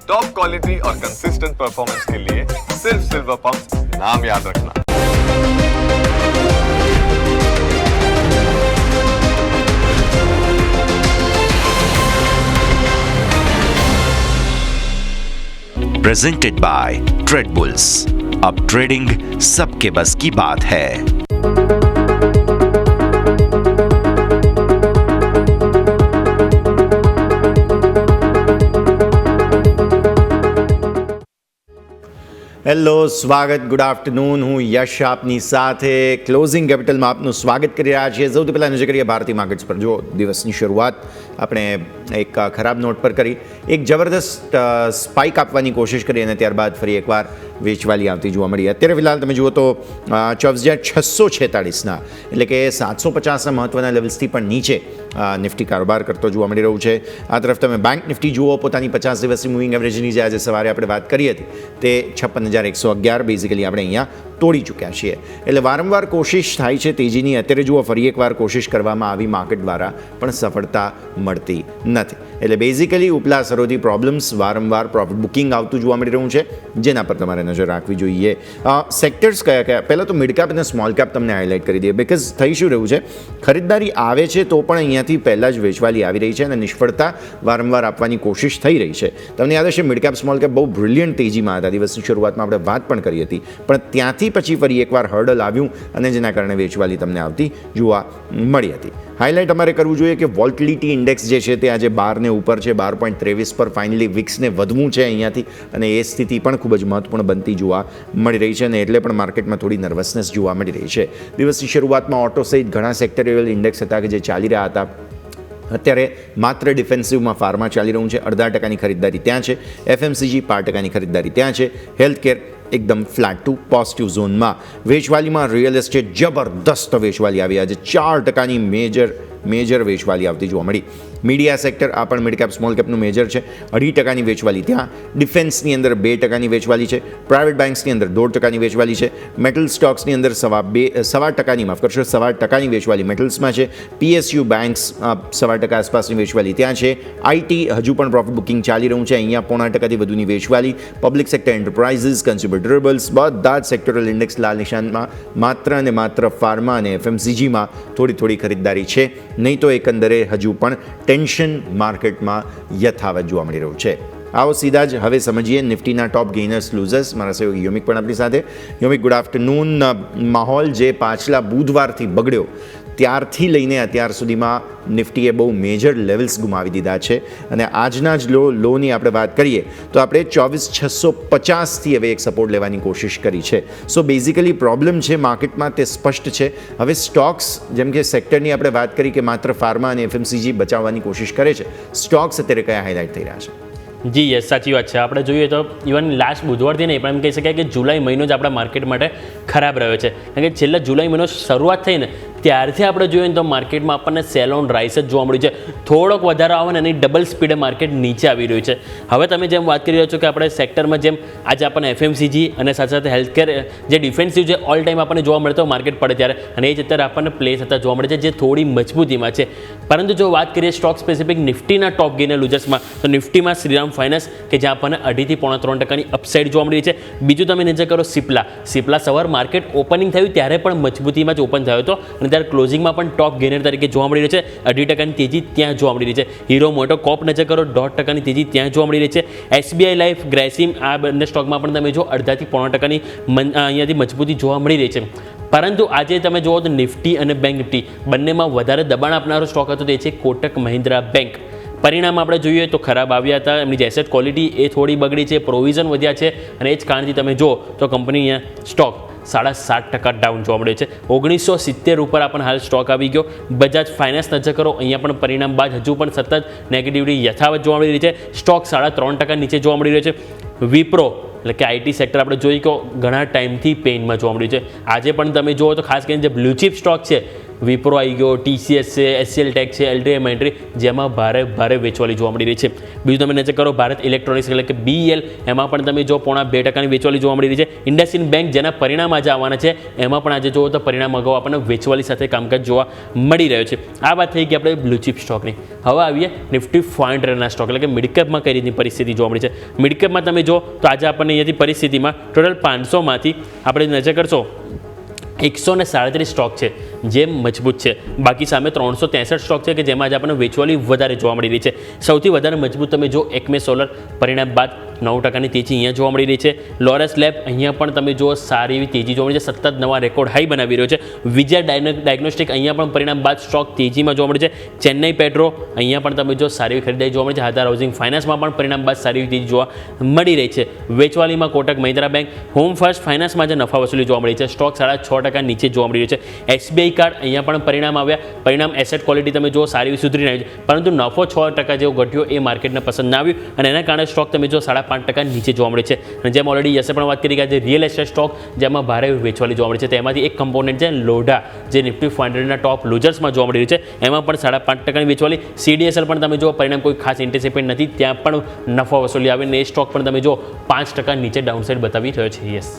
Top quality और consistent performance के लिए सिर्फ सिल्वर पंप नाम याद रखना। Presented by trade bulls. अब ट्रेडिंग सबके बस की बात है। હેલો, સ્વાગત, ગુડ આફ્ટરનૂન. હું યશ આપની સાથે ક્લોઝિંગ કેપિટલમાં આપનું સ્વાગત કરી રહ્યા છીએ. સૌથી પહેલાં નજર કરીએ ભારતીય માર્કેટ્સ પર. જો દિવસની શરૂઆત આપણે એક ખરાબ નોટ પર કરી, એક જબરદસ્ત સ્પાઇક આપવાની કોશિશ કરી અને ત્યારબાદ ફરી એકવાર વેચવાલી આવતી જોવા મળી. અત્યારે ફિલહાલ તમે જુઓ તો 24,646ના એટલે કે 750ના મહત્ત્વના લેવલ્સથી પણ નીચે નિફ્ટી કારોબાર કરતો જોવા મળી રહ્યું છે. આ તરફ તમે બેંક નિફ્ટી જુઓ, પોતાની 50 દિવસની મૂવિંગ એવરેજની જે આજે સવારે આપણે વાત કરી હતી તે 56,111 બેઝિકલી આપણે અહીંયા તોડી ચૂક્યા છીએ. એટલે વારંવાર કોશિશ થાય છે તેજીની. અત્યારે જુઓ ફરી એકવાર કોશિશ કરવામાં આવી માર્કેટ દ્વારા પણ સફળતા મળતી નથી. એટલે બેઝિકલી ઉપલા સરોથી પ્રોબ્લેમ્સ, વારંવાર પ્રોફિટ બુકિંગ આવતું જોવા મળી રહ્યું છે, જેના પર તમારે નજર રાખવી જોઈએ. સેક્ટર્સ કયા કયા? પહેલાં તો મિડ કેપ અને સ્મોલ કેપ તમને હાઇલાઇટ કરી દઈએ. બિકોઝ થઈ શું રહ્યું છે, ખરીદદારી આવે છે તો પણ અહીંયાથી પહેલાં જ વેચવાલી આવી રહી છે અને નિષ્ફળતા વારંવાર આપવાની કોશિશ થઈ રહી છે. તમને યાદ હશે મિડ કેપ સ્મોલ કેપ બહુ બ્રિલિયન્ટ તેજીમાં હતા. દિવસની શરૂઆતમાં આપણે વાત પણ કરી હતી, પણ ત્યાંથી પછી ફરી એકવાર હર્ડલ આવ્યું અને જેના કારણે વેચવાલી તમને આવતી જોવા મળી હતી. હાઇલાઇટ અમારે કરવું જોઈએ કે વોલ્ટિલિટી ઇન્ડેક્સ જે છે તે આજે 12 ને ઉપર છે, 12.23 પર ફાઇનલી વિક્સને વધવું છે અહીંયાથી, અને એ સ્થિતિ પણ ખૂબ જ મહત્વપૂર્ણ બનતી જોવા મળી રહી છે અને એટલે પણ માર્કેટમાં થોડી નર્વસનેસ જોવા મળી રહી છે. દિવસની શરૂઆતમાં ઓટો સહિત ઘણા સેક્ટરિયલ ઇન્ડેક્સ હતા કે જે ચાલી રહ્યા હતા. અત્યારે માત્ર ડિફેન્સિવમાં ફાર્મા ચાલી રહ્યું છે, 0.5% ખરીદદારી ત્યાં છે. FMCG 5% ખરીદદારી ત્યાં છે. હેલ્થકેર એકદમ ફ્લેટ ટુ પોઝિટિવ ઝોનમાં. વેચવાલીમાં રિયલ એસ્ટેટ જબરદસ્ત વેચવાલી આવી. આજે 4%ની મેજર વેચવાલી આવતી જોવા મળી. મીડિયા સેક્ટર, આ પણ મિડ કેપ સ્મોલ કેપનું મેજર છે, 2.5%ની વેચવાલી ત્યાં. ડિફેન્સની અંદર 2%ની વેચવાલી છે. પ્રાઇવેટ બેન્ક્સની અંદર 1.5%ની વેચવાલી છે. મેટલ સ્ટોક્સની અંદર 2.25%ની, માફ કરશો, 2.25%ની વેચવાલી મેટલ્સમાં છે. PSU બેન્ક્સ 2.25% આસપાસની વેચવાલી ત્યાં છે. IT હજુ પણ પ્રોફિટ બુકિંગ ચાલી રહ્યું છે, અહીંયા 0.5%થી વધુની વેચવાલી. Public sector, enterprises, consumer durables, બધા જ સેક્ટરલ ઇન્ડેક્સ લાલ નિશાનમાં. માત્ર અને માત્ર ફાર્મા અને FMCGમાં થોડી ખરીદદારી છે, નહીં તો એકંદરે હજુ પણ ટેન્શન માર્કેટમાં યથાવત જોવા મળી રહ્યું છે. આવો સીધા જ હવે સમજીએ નિફ્ટીના ટોપ ગેઇનર્સ લૂઝર્સ. મારા સહયોગી યોમિક પણ આપણી સાથે. યોમિક, ગુડ આફ્ટરનૂન. માહોલ જે પાછલા બુધવારથી બગડ્યો ત્યારથી લઈને અત્યાર સુધીમાં નિફ્ટીએ બહુ મેજર લેવલ્સ ગુમાવી દીધા છે અને આજના જ લોની આપણે વાત કરીએ તો આપણે 24,650થી હવે એક સપોર્ટ લેવાની કોશિશ કરી છે. સો બેઝિકલી પ્રોબ્લેમ છે માર્કેટમાં તે સ્પષ્ટ છે. હવે સ્ટોક્સ, જેમ કે સેક્ટરની આપણે વાત કરી કે માત્ર ફાર્મા અને FMCG બચાવવાની કોશિશ કરે છે, સ્ટોક્સ અત્યારે કયા હાઇલાઇટ થઈ રહ્યા છે? જી યસ, સાચી વાત છે. આપણે જોઈએ તો ઇવન લાસ્ટ બુધવારથી નહીં પણ એમ કહી શકાય કે જુલાઈ મહિનો જ આપણા માર્કેટ માટે ખરાબ રહ્યો છે. કારણ કે છેલ્લા જુલાઈ મહિનો શરૂઆત થઈ ને ત્યારથી આપણે જોઈએ ને તો માર્કેટમાં આપણને સેલ ઓન રાઇસ જ જોવા મળ્યું છે. થોડોક વધારો આવે ને એની ડબલ સ્પીડે માર્કેટ નીચે આવી રહ્યું છે. હવે તમે જેમ વાત કરી રહ્યા છો કે આપણે સેક્ટરમાં જેમ આજે આપણને FMCG અને સાથે સાથે હેલ્થકેર જે ડિફેન્સિવ જે ઓલ ટાઈમ આપણને જોવા મળતો માર્કેટ પડે ત્યારે, અને એ જ અત્યારે આપણને પ્લે થતા જોવા મળે છે જે થોડી મજબૂતીમાં છે. પરંતુ જો વાત કરીએ સ્ટોક સ્પેસિફિક નિફ્ટીના ટોપ ગેઇનર લૂઝર્સમાં, તો નિફ્ટીમાં શ્રીરામ ફાઇનાન્સ કે જ્યાં આપણને 2.5-3%ની અપસાઇડ જોવા મળી છે. બીજું તમે નજર કરો સિપ્લા સવાર માર્કેટ ઓપનિંગ થયું ત્યારે પણ મજબૂતીમાં જ ઓપન થયો હતો અને ત્યારે ક્લોઝિંગમાં પણ ટોપ ગેઇનર તરીકે જોવા મળી રહ્યું છે. 2.5%ની તેજી ત્યાં જોવા મળી રહી છે. હીરો મોટોકોર્પ નજર કરો, 1.5%ની તેજી ત્યાં જોવા મળી રહી છે. SBI લાઈફ, ગ્રેસિમ, આ બંને સ્ટોકમાં પણ તમે જો 0.5-3%ની અહીંયાથી મજબૂતી જોવા મળી રહી છે. પરંતુ આજે તમે જુઓ તો નિફ્ટી અને બેંક નિફ્ટી બંનેમાં વધારે દબાણ આપનારો સ્ટોક હતો તે છે કોટક મહિન્દ્રા બેંક. પરિણામ આપણે જોઈએ તો ખરાબ આવ્યા હતા. એમની જે એસેટ ક્વોલિટી એ થોડી બગડી છે, પ્રોવિઝન વધ્યા છે અને એ જ કારણથી તમે જુઓ તો કંપની અહીંયા સ્ટોક 7.5% ડાઉન જોવા મળ્યો છે. 1970 ઉપર આપણને હાલ સ્ટોક આવી ગયો. બજાજ ફાઇનાન્સ નજર કરો, અહીંયા પણ પરિણામ બાદ હજુ પણ સતત નેગેટિવિટી યથાવત જોવા મળી રહી છે. સ્ટોક 3.5% નીચે જોવા મળી રહ્યો છે. વિપ્રો એટલે કે IT સેક્ટર આપણે જોઈએ કે ઘણા ટાઈમથી પેઇનમાં જોવા મળ્યું છે. આજે પણ તમે જુઓ તો ખાસ કરીને જે બ્લુ ચિપ સ્ટોક છે વિપ્રો આવી ગયો, TCS છે, SCL ટેક છે, LTM એન્ટ્રી, જેમાં ભારે વેચવાલી જોવા મળી રહી છે. બીજું તમે નજર કરો ભારત ઇલેક્ટ્રોનિક્સ એટલે કે BEL, એમાં પણ તમે જો 0.2% વેચવાલી જોવા મળી રહી છે. ઇન્ડસઇન્ડ બેંક જેના પરિણામ આજે આવવાના છે, એમાં પણ આજે જુઓ તો પરિણામ અગાઉ આપણને વેચવાલી સાથે કામકાજ જોવા મળી રહ્યો છે. આ વાત થઈ ગઈ આપણે બ્લુ ચિપ સ્ટોકની. હવે આવીએ નિફ્ટી 500ના સ્ટોક એટલે કે મિડકેપમાં કઈ રીતની પરિસ્થિતિ જોવા મળી છે. મિડકેપમાં તમે જો તો આજે આપણને અહીંયાથી પરિસ્થિતિમાં ટોટલ 500માંથી આપણે નજર કરશો 137 સ્ટોક છે જે મજબૂત છે. બાકી સામે 363 સ્ટોક છે કે જેમાં આજે આપણને વેચવાલી વધારે જોવા મળી રહી છે. સૌથી વધારે મજબૂત તમે જો એકમે સોલર પરિણામ બાદ 9% તેજી અહીંયા જોવા મળી રહી છે. લોરસ લેબ અહીંયા પણ તમે જો સારી એવી તેજી જોવા મળી છે, સતત નવા રેકોર્ડ હાઈ બનાવી રહ્યો છે. વિજય ડાયગ્નોસ્ટિક અહીંયા પણ પરિણામ બાદ સ્ટોક તેજીમાં જોવા મળે છે. ચેન્નઈ પેટ્રો અહીંયા પણ તમે જો સારી એવી ખરીદારી જોવા મળી છે. આધાર હાઉસિંગ ફાઇનાન્સમાં પણ પરિણામ બાદ સારી એવી તેજી જોવા મળી રહી છે. વેચવાલીમાં Kotak Mahindra bank, home first ફાઇનાન્સમાં જે નફા વસૂલી જોવા મળી છે, સ્ટોક 6.5% નીચે જોવા મળી રહ્યો છે. SBI કાર્ડ અહીંયા પણ પરિણામ આવ્યા. પરિણામ એસેટ ક્વોલિટી તમે જો સારી એવી સુધરી રહી છે, પરંતુ નફો 6% જેવો ઘટ્યો એ માર્કેટને પસંદ ના આવ્યું અને એના કારણે સ્ટોક તમે જો 5.5% નીચે જોવા મળે છે. અને જેમ ઓલરેડી યસે પણ વાત કરી કે જે રિયલ એસ્ટેટ સ્ટોક જેમાં ભારે વેચવાલી જોવા મળે છે, તેમાંથી એક કમ્પોનન્ટ છે લોઢા, જે નિફ્ટી 500ના ટોપ લૂઝર્સમાં જોવા મળી રહ્યું છે. એમાં પણ 5.5% વેચવાલી. CDSL પણ તમે જો પરિણામ કોઈ ખાસ એન્ટિસિપેટ નથી, ત્યાં પણ નફા વસૂલી આવીને એ સ્ટોક પણ તમે જો 5% નીચે ડાઉનસાઇડ બતાવી રહ્યો છે. Yes,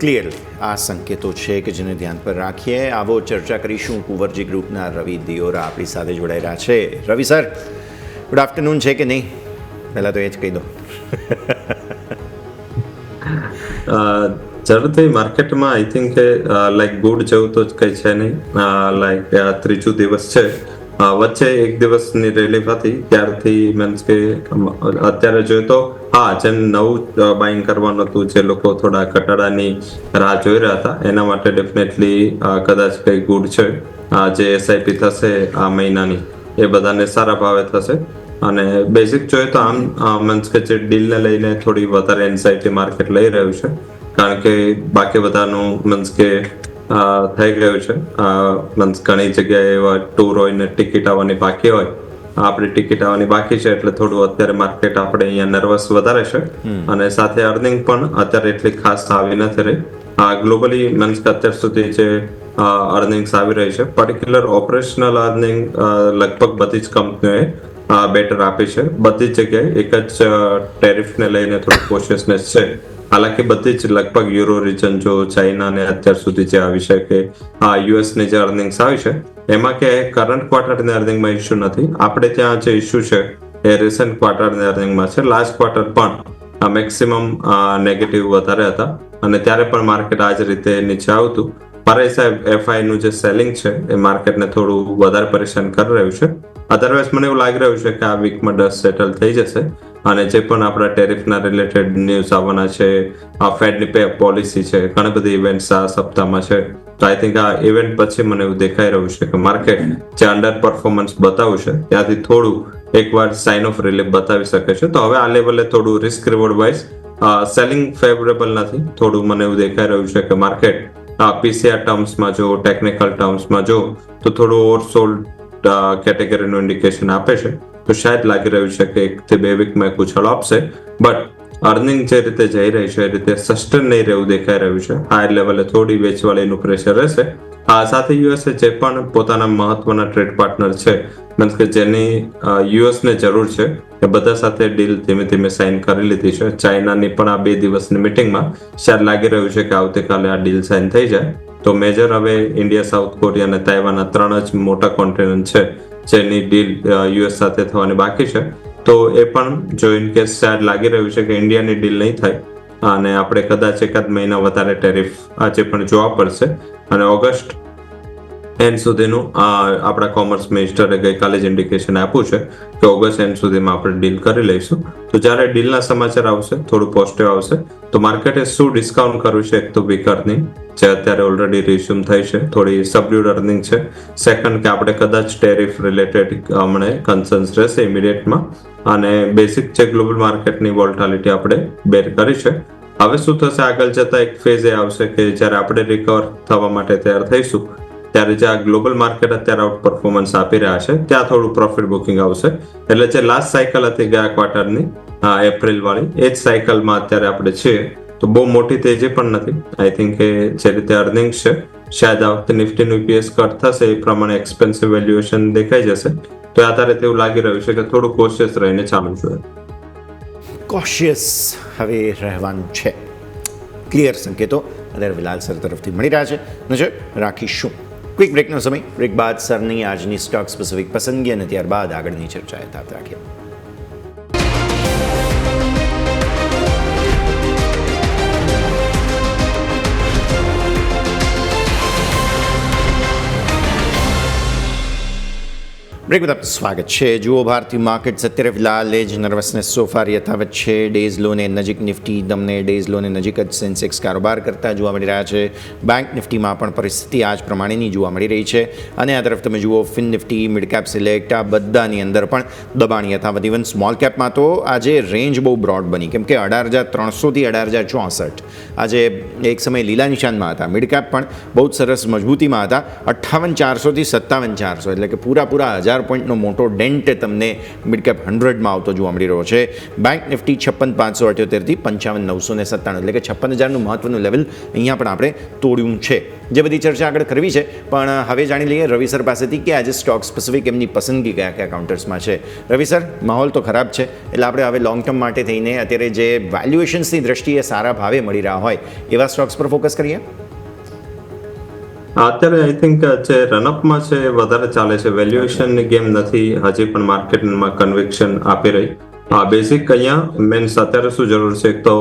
clear. આ સંકેતો છે કે જેને ધ્યાન પર રાખીએ. આવો ચર્ચા કરીશું. કુંવરજી ગ્રુપના રવિ દિયોરા આપણી સાથે જોડાઈ રહ્યા છે. રવિ સર, ગુડ આફ્ટરનૂન છે કે નહીં? પહેલાં તો એ જ કહી દો. જરૂરથી માર્કેટમાં આઈ થિંક કે લાઈક ગુડ જેવું તો જ કંઈ છે નહીં. લાઈક ત્રીજો દિવસ છે, વચ્ચે એક દિવસની રિલીફ હતી, ત્યારથી મીન્સ કે અત્યારે જોઈએ તો જેમ નવું બાઇંગ કરવાનું હતું, જે લોકો થોડા ઘટાડાની રાહ જોઈ રહ્યા હતા, એના માટે ડેફિનેટલી કદાચ કંઈ ગુડ છે. જે SIP થશે આ મહિનાની, એ બધાને સારા ભાવે થશે. અને બેઝિક જોઈએ તો આમ મીન્સ કે જે ડીલને લઈને થોડી વધારે એન્ઝાઇટી માર્કેટ લઈ રહ્યું છે, કારણ કે બાકી બધાનું મીન્સ કે થઈ ગયું છે. મીન્સ ઘણી જગ્યાએ એવા ટૂર હોય ને ટિકિટ આવવાની બાકી હોય, આપણી ટિકિટ આવવાની બાકી છે, એટલે થોડું અત્યારે માર્કેટ આપણે અહીંયા નર્વસ વધારે છે. અને સાથે અર્નિંગ પણ અત્યારે એટલી ખાસ આવી નથી રહી. ગ્લોબલી મીન્સ કે અત્યાર સુધી જે અર્નિંગ્સ આવી રહી છે, પર્ટિક્યુલર ઓપરેશનલ અર્નિંગ લગભગ બધી જ કંપનીઓએ બેટર આપી છે. બધી જ જગ્યાએ એક જ ટેરિફને લઈને થોડું કોશિયસનેસ છે. હાલાકી બધી જ લગભગ યુરો રિજન જો ચાઇના ને અત્યાર સુધી જે આવી છે કે US ની જે અર્નિંગ્સ આવી છે, એમાં કે કરંટ ક્વાર્ટરની અર્નિંગમાં ઇસ્યુ નથી. આપણે ત્યાં જે ઇસ્યુ છે એ રિસન્ટ ક્વાર્ટરની અર્નિંગમાં છે. લાસ્ટ ક્વાર્ટર પણ મેક્સિમમ નેગેટિવ વધારે હતા અને ત્યારે પણ માર્કેટ આ જ રીતે નીચે આવતું. મારા હિસાબ FI નું જે સેલિંગ છે એ માર્કેટને થોડું વધારે પરેશાન કરી રહ્યું છે. અધરવાઇઝ મને એવું લાગી રહ્યું છે કે આ વીકમાં ડસ્ટ સેટલ થઈ જશે અને જે પણ આપણા ટેરિફના રિલેટેડ ન્યૂઝ આવવાના છે, ફેડની પે પોલિસી છે, ઘણી બધી ઇવેન્ટ્સ આ સપ્તાહમાં છે. તો આઈ થિંક આ ઇવેન્ટ પછી મને એવું દેખાઈ રહ્યું છે કે માર્કેટ જે અંડર પરફોર્મન્સ બતાવ્યું છે ત્યાંથી થોડું એકવાર સાઇન ઓફ રિલીફ બતાવી શકે છે. તો હવે આ લેવલે થોડું risk reward wise selling favourable નથી. થોડું મને એવું દેખાઈ રહ્યું છે કે માર્કેટ PCR ટર્મ્સમાં જો, ટેકનિકલ ટર્મ્સમાં જો તો થોડું ઓવરસોલ્ડ કેટેગરીનું ઇન્ડિકેશન આપે છે. તો શાયદ લાગી રહ્યું છે કે 1 થી 2 વીકમાં એક ઉછાળો આપશે, બટ અર્નિંગ જે રીતે જઈ રહી છે એ રીતે સસ્ટેન નહીં રહેવું દેખાઈ રહ્યું છે. હાયર લેવલે થોડી વેચવાળીનું પ્રેશર રહેશે. સાથે USA જે પણ પોતાના મહત્વના ટ્રેડ પાર્ટનર છે, મીન્સ કે જેની US ને જરૂર છે, એ બધા સાથે ડીલ ધીમે ધીમે સાઇન કરી લીધી છે. ચાઇનાની પણ આ 2 દિવસની મિટિંગમાં શાયદ લાગી રહ્યું છે કે આવતીકાલે આ ડીલ સાઇન થઈ જાય. તો મેજર હવે ઇન્ડિયા, સાઉથ કોરિયા અને તાઇવાન આ 3 જ મોટા કોન્ટિનેન્ટ છે જેની ડીલ US સાથે થવાની બાકી છે. તો એ પણ જો ઇન કેસ શાયદ લાગી રહ્યું છે કે ઇન્ડિયાની ડીલ નહીં થાય અને આપણે કદાચ એકાદ મહિના વધારે ટેરિફ આજે પણ જોવા પડશે. અને ઓગસ્ટ એન્ડ સુધીનું આપણા કોમર્સ મિનિસ્ટરે ગઈકાલે જ ઇન્ડિકેશન આપ્યું છે કે ઓગસ્ટ એન્ડ સુધીમાં આપણે ડીલ કરી લઈશું. તો જ્યારે ડીલના સમાચાર આવશે, થોડું પોઝિટિવ આવશે, તો માર્કેટે શું ડિસ્કાઉન્ટ કરવું છે? એક તો વીક અર્નિંગ જે અત્યારે ઓલરેડી રિઝ્યુમ થઈ છે, થોડી સબડ્યુડ અર્નિંગ છે. સેકન્ડ કે આપણે કદાચ ટેરિફ રિલેટેડ હમણે કન્સર્ન્સ રહેશે ઇમિડિયેટમાં, અને બેસિક જે ગ્લોબલ માર્કેટની વોલ્ટાલિટી આપણે બેર કરી છે. હવે શું થશે આગળ જતા? એક ફેઝ એ આવશે કે જ્યારે આપણે રિકવર થવા માટે તૈયાર થઈશું, ત્યારે જે આ ગ્લોબલ માર્કેટ અત્યારે આઉટ પરફોર્મન્સ આપી રહ્યા છે ત્યાં થોડું પ્રોફિટ બુકિંગ આવશે. એટલે જે લાસ્ટ સાયકલ હતી ગયા ક્વાર્ટરની એપ્રિલ વાળી, એ જ સાયકલમાં અત્યારે આપણે છીએ. તો બહુ મોટી તેજી પણ નથી. આઈ થિંક કે જે રીતે અર્નિંગ્સ છે શાયદ આ વખતે નિફ્ટીનું EPS કટ થશે એ પ્રમાણે એક્સપેન્સિવ વેલ્યુએશન દેખાઈ જશે. તો આધારે તેવું લાગી રહ્યું છે કે થોડું કોશિયસ રહીને ચાલવું જોઈએ. કોશિયસ હવે રહેવાનું છે. ક્લિયર સંકેતો અત્યારે વિલાલ સર તરફથી મળી રહ્યા છે. નજર રાખીશું. ક્વિક બ્રેકનો સમય. બ્રેક બાદ સરની આજની સ્ટોક સ્પેસિફિક પસંદગી અને ત્યારબાદ આગળની ચર્ચા યથાવત રાખીએ. બ્રેક બાદ આપનું સ્વાગત છે. જુઓ ભારતીય માર્કેટ્સ અત્યારે ફિલહાલ એ જ નર્વસનેસ સોફાર યથાવત છે. ડેઝ લોને નજીક નિફ્ટી તમને ડેઝ લોને નજીક જ સેન્સેક્સ કારોબાર કરતા જોવા મળી રહ્યા છે. બેંક નિફ્ટીમાં પણ પરિસ્થિતિ આ જ પ્રમાણેની જોવા મળી રહી છે. અને આ તરફ તમે જુઓ fin Nifty, mid cap select આ બધાની અંદર પણ દબાણ યથાવત. ઇવન સ્મોલ કેપમાં તો આજે રેન્જ બહુ બ્રોડ બની, કેમ કે 18,300થી 18,064 આજે એક સમય લીલા નિશાનમાં હતા. મિડ કેપ પણ બહુ જ સરસ મજબૂતીમાં હતા, 58,400થી 57,400 એટલે કે પૂરા 1000 પોઈન્ટનો મોટો ડેન્ટ તમને મિડ કેપ 100માં આવતો જોવા મળી રહ્યો છે. બેંક નિફ્ટી 56,578થી 55,997 એટલે કે 56,000નું મહત્વનું લેવલ અહીંયા પણ આપણે તોડ્યું છે. જે બધી ચર્ચા આગળ કરવી છે, પણ હવે જાણી લઈએ રવિ સર પાસેથી કે આજે સ્ટોક સ્પેસિફિક એમની પસંદગી કયા કાઉન્ટર્સમાં છે. રવિ સર, માહોલ તો ખરાબ છે, એટલે આપણે હવે લોંગ ટર્મ માટે થઈને અત્યારે જે વેલ્યુએશન્સની દ્રષ્ટિએ સારા ભાવે મળી રહ્યા હોય એવા સ્ટોક્સ પર ફોકસ કરીએ. અત્યારે આઈ થિંક જે રનઅપમાં છે વધારે ચાલે છે. વેલ્યુએશનની ગેમ નથી હજી પણ માર્કેટમાં કન્વિક્શન આપી રહી. બેઝિક અહીંયા મીન્સ અત્યારે શું જરૂર છે, એક તો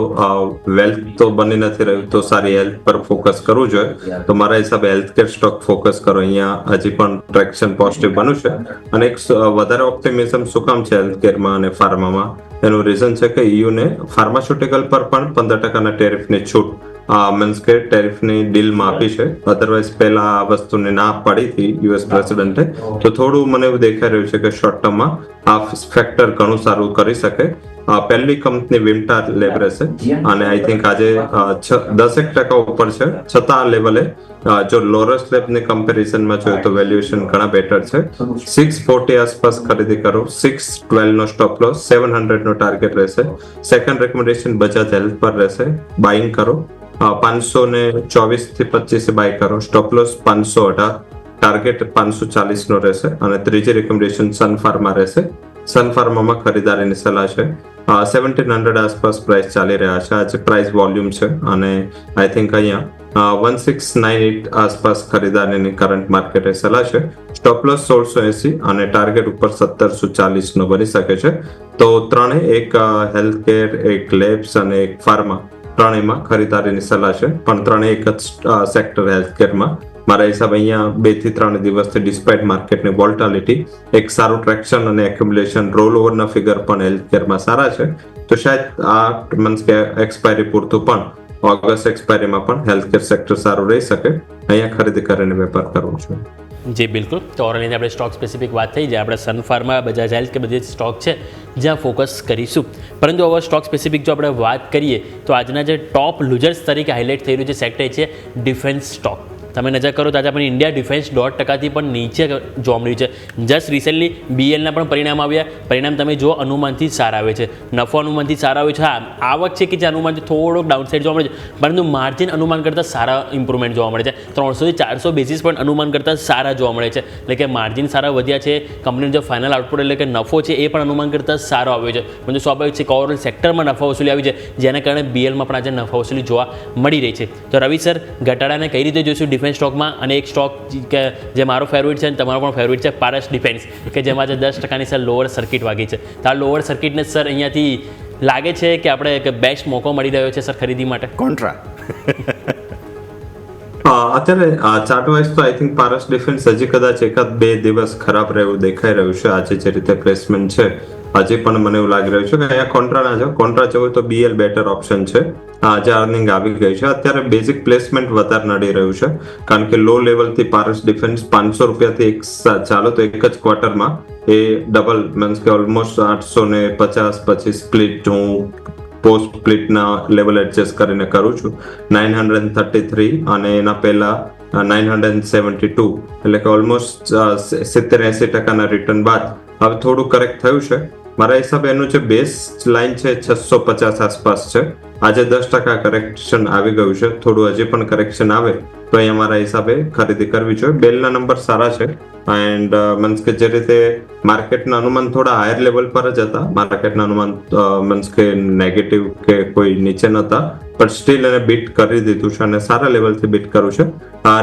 વેલ્થ તો બની નથી રહ્યું, તો સારી હેલ્થ પર ફોકસ કરવું જોઈએ. તો મારા હિસાબે હેલ્થકેર સ્ટોક ફોકસ કરો. અહીંયા હજી પણ ટ્રેક્શન પોઝિટિવ બન્યું છે. અને એક વધારે ઓપ્ટિમિઝમ શું કામ છે હેલ્થકેરમાં અને ફાર્મામાં, એનું રીઝન છે કે EU ને ફાર્માસ્યુટિકલ પર પણ 15% ટેરિફની છૂટ મીન્સ કે ટેરિફની ડીલમાં આપી છે. અધરવાઇઝ પહેલા આ વસ્તુને ના પાડી હતી US પ્રેસિડેન્ટે. તો થોડું મને એવું દેખાઈ રહ્યું છે કે શોર્ટ ટર્મમાં આ ફેક્ટર ઘણું સારું કરી શકે. પહેલી કંપની વિમટા લેબ રહેશે અને આઈ થિંક આજે 10% ઉપર છે, છતાં આ લેવલે જો લોરસ લેબની કમ્પેરિઝનમાં જોઈએ તો વેલ્યુએશન ઘણા બેટર છે. 640 આસપાસ ખરીદી કરો, 612 નો સ્ટોપ લોસ, 700 નો ટાર્ગેટ રહેશે. સેકન્ડ રેકમેન્ડેશન બજાજ હેલ્થ પર રહેશે, બાઇંગ કરો. 524 થી 25 બાય કરો, સ્ટોપ લોસ 518, ટાર્ગેટ 540 નો રહેશે. અને ત્રીજી રેકમેન્ડેશન સન ફાર્મા રહેશે. સન ફાર્મામાં ખરીદારીની સલાહ છે. 1700 આસપાસ પ્રાઇસ ચાલી રહ્યા છે. આજે પ્રાઇસ વોલ્યુમ છે અને આઈ થિંક અહીંયા 1698 આસપાસ ખરીદારીની કરંટ માર્કેટે સલાહ છે. સ્ટોપ લોસ 1680 અને ટાર્ગેટ ઉપર 1740 નો બની શકે છે. તો ત્રણે, એક હેલ્થકેર, એક લેબ્સ અને એક ફાર્મા, ત્રણેયમાં ખરીદારીની સલાહ છે. પણ ત્રણે એક જ સેક્ટર હેલ્થકેરમાં. મારા હિસાબે અહીંયા 2 થી 3 દિવસથી ડિસ્પાઇટ માર્કેટની વોલ્ટાલિટી એક સારું ટ્રેક્શન અને એક્યુમ્યુલેશન રોલ ઓવરના ફિગર પણ હેલ્થકેરમાં સારા છે. તો શાયદ આ મીન્સ કે એક્સપાયરી પૂરતું પણ ઓગસ્ટ એક્સપાયરીમાં પણ હેલ્થકેર સેક્ટર સારું રહી શકે. અહીંયા ખરીદી કરીને વેપાર કરવો જોઈએ. જી બિલકુલ. તો ઓરલીને આપણે સ્ટોક સ્પેસિફિક વાત થઈ જાય, આપણે સન ફાર્મા, બજાજ હેલ્થ કે બધી સ્ટોક છે જ્યાં ફોકસ કરીશું. પરંતુ હવે સ્ટોક સ્પેસિફિક જો આપણે વાત કરીએ તો આજના જે ટોપ લૂઝર્સ તરીકે હાઇલાઇટ થઈ રહ્યું છે સેક્ટર છે ડિફેન્સ સ્ટોક. તમે નજર કરો તો આજે આપણે ઇન્ડિયા ડિફેન્સ 1.5% પણ નીચે જોવા મળ્યું છે. જસ્ટ રિસેન્ટલી BLના પણ પરિણામ આવ્યા. પરિણામ તમે જુઓ, અનુમાનથી સારા આવે છે, નફો અનુમાનથી સારા આવે છે. હા, આવક છે કે જે અનુમાનથી થોડોક ડાઉનસાઇડ જોવા મળે છે, પરંતુ માર્જિન અનુમાન કરતાં સારા ઇમ્પ્રુવમેન્ટ જોવા મળે છે. 300 થી 400 બેસિસ પોઈન્ટ અનુમાન કરતાં સારા જોવા મળે છે. એટલે કે માર્જિન સારા વધ્યા છે. કંપનીનો જે ફાઇનલ આઉટપુટ એટલે કે નફો છે એ પણ અનુમાન કરતાં સારો આવ્યો છે. પરંતુ સ્વાભાવિક છે કે ઓવરઓલ સેક્ટરમાં નફા વસૂલી આવી છે, જેના કારણે BLમાં પણ આજે નફા વસૂલી જોવા મળી રહી છે. તો રવિ સર, ઘટાડાને કઈ રીતે જોઈશું સ્ટોકમાં? અને એક સ્ટોક કે જે મારો ફેવરિટ છે અને તમારો પણ ફેવરિટ છે, પારસ ડિફેન્સ, કે જેમાં આજે 10%ની સર લોઅર સર્કિટ વાગી છે. તો આ લોઅર સર્કિટને સર અહીંયાથી લાગે છે કે આપણે એક બેસ્ટ મોકો મળી રહ્યો છે સર ખરીદી માટે. કોન્ટ્રા અત્યારે ચાર્ટ વાઇઝ તો આઈ થિંક પારસ ડિફેન્સ હજી કદાચ 1-2 દિવસ ખરાબ રહેવું દેખાઈ રહ્યું છે. આજે જે રીતે પ્લેસમેન્ટ છે હજી પણ મને એવું લાગી રહ્યું છે કે અહીંયા કોન્ટ્રા ના જાવ. કોન્ટ્રા જવું તો BL બેટર ઓપ્શન છે. આજે અર્નિંગ આવી ગઈ છે. અત્યારે બેઝિક પ્લેસમેન્ટ વધારે નડી રહ્યું છે, કારણ કે લો લેવલથી પારસ ડિફેન્સ 500 રૂપિયાથી ચાલો તો એક જ ક્વાર્ટરમાં એ ડબલ મીન્સ કે ઓલમોસ્ટ 850 પછી સ્પ્લિટ હું પોસ્ટ સ્પ્લિટના લેવલ એડજસ્ટ કરીને કરું છું. 933 અને એના પહેલા 972 એટલે કે ઓલમોસ્ટ 70-80% રિટર્ન બાદ હવે થોડું કરેક્ટ થયું છે. મારા હિસાબે એનું જે બેસ લાઇન છે 650 આસપાસ છે. આજે 10% કરેક્શન આવી ગયું છે. થોડું હજી પણ કરેક્શન આવે તો અહીંયા મારા હિસાબે ખરીદી કરવી જોઈએ. બેલના નંબર સારા છે એન્ડ મીન્સ કે જે રીતે માર્કેટના અનુમાન થોડા હાયર લેવલ પર જ હતા, માર્કેટના અનુમાન મીન્સ કે નેગેટિવ કે કોઈ નીચે નહોતા, પણ સ્ટીલ એને બીટ કરી દીધું છે અને સારા લેવલથી બીટ કર્યું છે.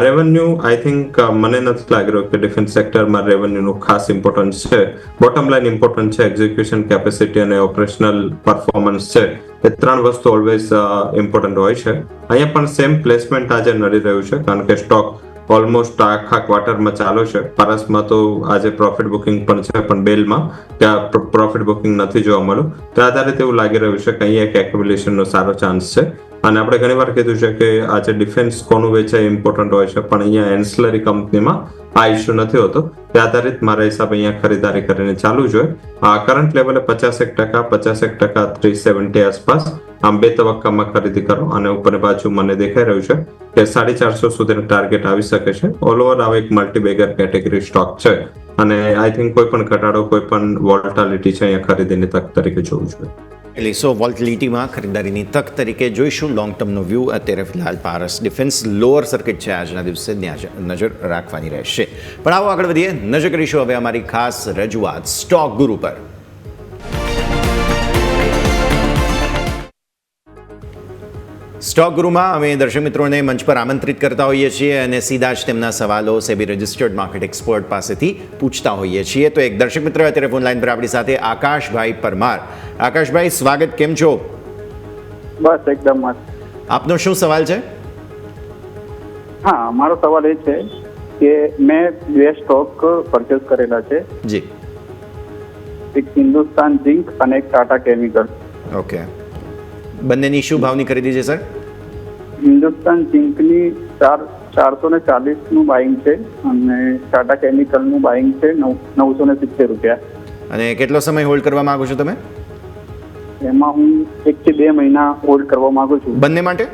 રેવન્યુ આઈ થિંક મને નથી લાગી રહ્યું કે ડિફેન્સ સેક્ટરમાં રેવન્યુનું ખાસ ઇમ્પોર્ટન્સ છે. બોટમ લાઈન ઇમ્પોર્ટન્ટ છે, એક્ઝિક્યુશન કેપેસિટી અને ઓપરેશનલ પરફોર્મન્સ છે. એ 3 વસ્તુ ઓલવેઝ ઇમ્પોર્ટન્ટ હોય છે. અહીંયા પણ સેમ પ્લેસમેન્ટ આજે નડી રહ્યું છે કારણ કે સ્ટોક ઓલમોસ્ટ આખા ક્વાર્ટરમાં ચાલુ છે. પારસમાં તો આજે પ્રોફિટ બુકિંગ પણ છે, પણ બેલમાં ત્યાં પ્રોફિટ બુકિંગ નથી જોવા મળ્યું. તે આધારિત એવું લાગી રહ્યું છે કે અહીંયા એક એક્યુમ્યુલેશનનો સારો ચાન્સ છે. અને આપણે ઘણી વાર કીધું છે કે આજે ડિફેન્સ કોનું વેચાય ઇમ્પોર્ટન્ટ હોય છે, પણ અહીંયા એન્સલરી કંપનીમાં આ ઇશ્યુ નથી હોતો. તે આધારિત મારા હિસાબે અહીંયા ખરીદારી કરીને ચાલુ જોઈએ. કરંટ લેવલે 51%, 51%, 370 આસપાસ આમ 2 તબક્કામાં ખરીદી કરો અને ઉપરની બાજુ મને દેખાઈ રહ્યું છે કે 450 સુધીનો ટાર્ગેટ આવી શકે છે. ઓલ ઓવર આવો એક મલ્ટીબેગર કેટેગરી સ્ટોક છે અને આઈ થિંક કોઈ પણ ઘટાડો, કોઈ પણ વોલ્ટાલિટી છે અહીંયા ખરીદીની તક તરીકે જોવું જોઈએ. એટલે સો વોલ્ટિલિટીમાં ખરીદારીની તક તરીકે જોઈશું. લોંગ ટર્મનો વ્યૂ અત્યારે ફિલહાલ પારસ ડિફેન્સ લોઅર સર્કિટ છે આજના દિવસે, ત્યાં નજર રાખવાની રહેશે. પણ આવો આગળ વધીએ, નજર કરીશું હવે અમારી ખાસ રજૂઆત સ્ટોક ગુરુ પર. સ્ટોક ગુરુમાં અમે દર્શક મિત્રોને મંચ પર આમંત્રિત કરતા હોઈએ છીએ અને સીધા જ તેમના સવાલો સેબી રજિસ્ટર્ડ માર્કેટ એક્સપર્ટ પાસેથી પૂછતા હોઈએ છીએ. તો એક દર્શક મિત્ર અત્યારે ફોન લાઈન પર આપણી સાથે આકાશભાઈ પરમાર. આકાશભાઈ, સ્વાગત. કેમ છો? બસ એકદમ મસ્ત. આપનો શું સવાલ છે? હા, મારો સવાલ એ છે કે મેં 2 સ્ટોક પરચેસ કરેલા છે. જી. એક હિન્દુસ્તાન ઝિંક અને એક ટાટા કેમિકલ. ઓકે. બંનેની શું ભાવની ખરીદી છે સર? હિન્દુસ્તાન ઝિંકની 440 નું બાઇંગ છે અને ટાટા કેમિકલનું બાઇંગ છે 970 રૂપિયા. અને કેટલો સમય હોલ્ડ કરવા માંગો છો તમે? એમાં હું 1 થી 2 મહિના હોલ્ડ કરવા માંગુ છું. બંને માટે?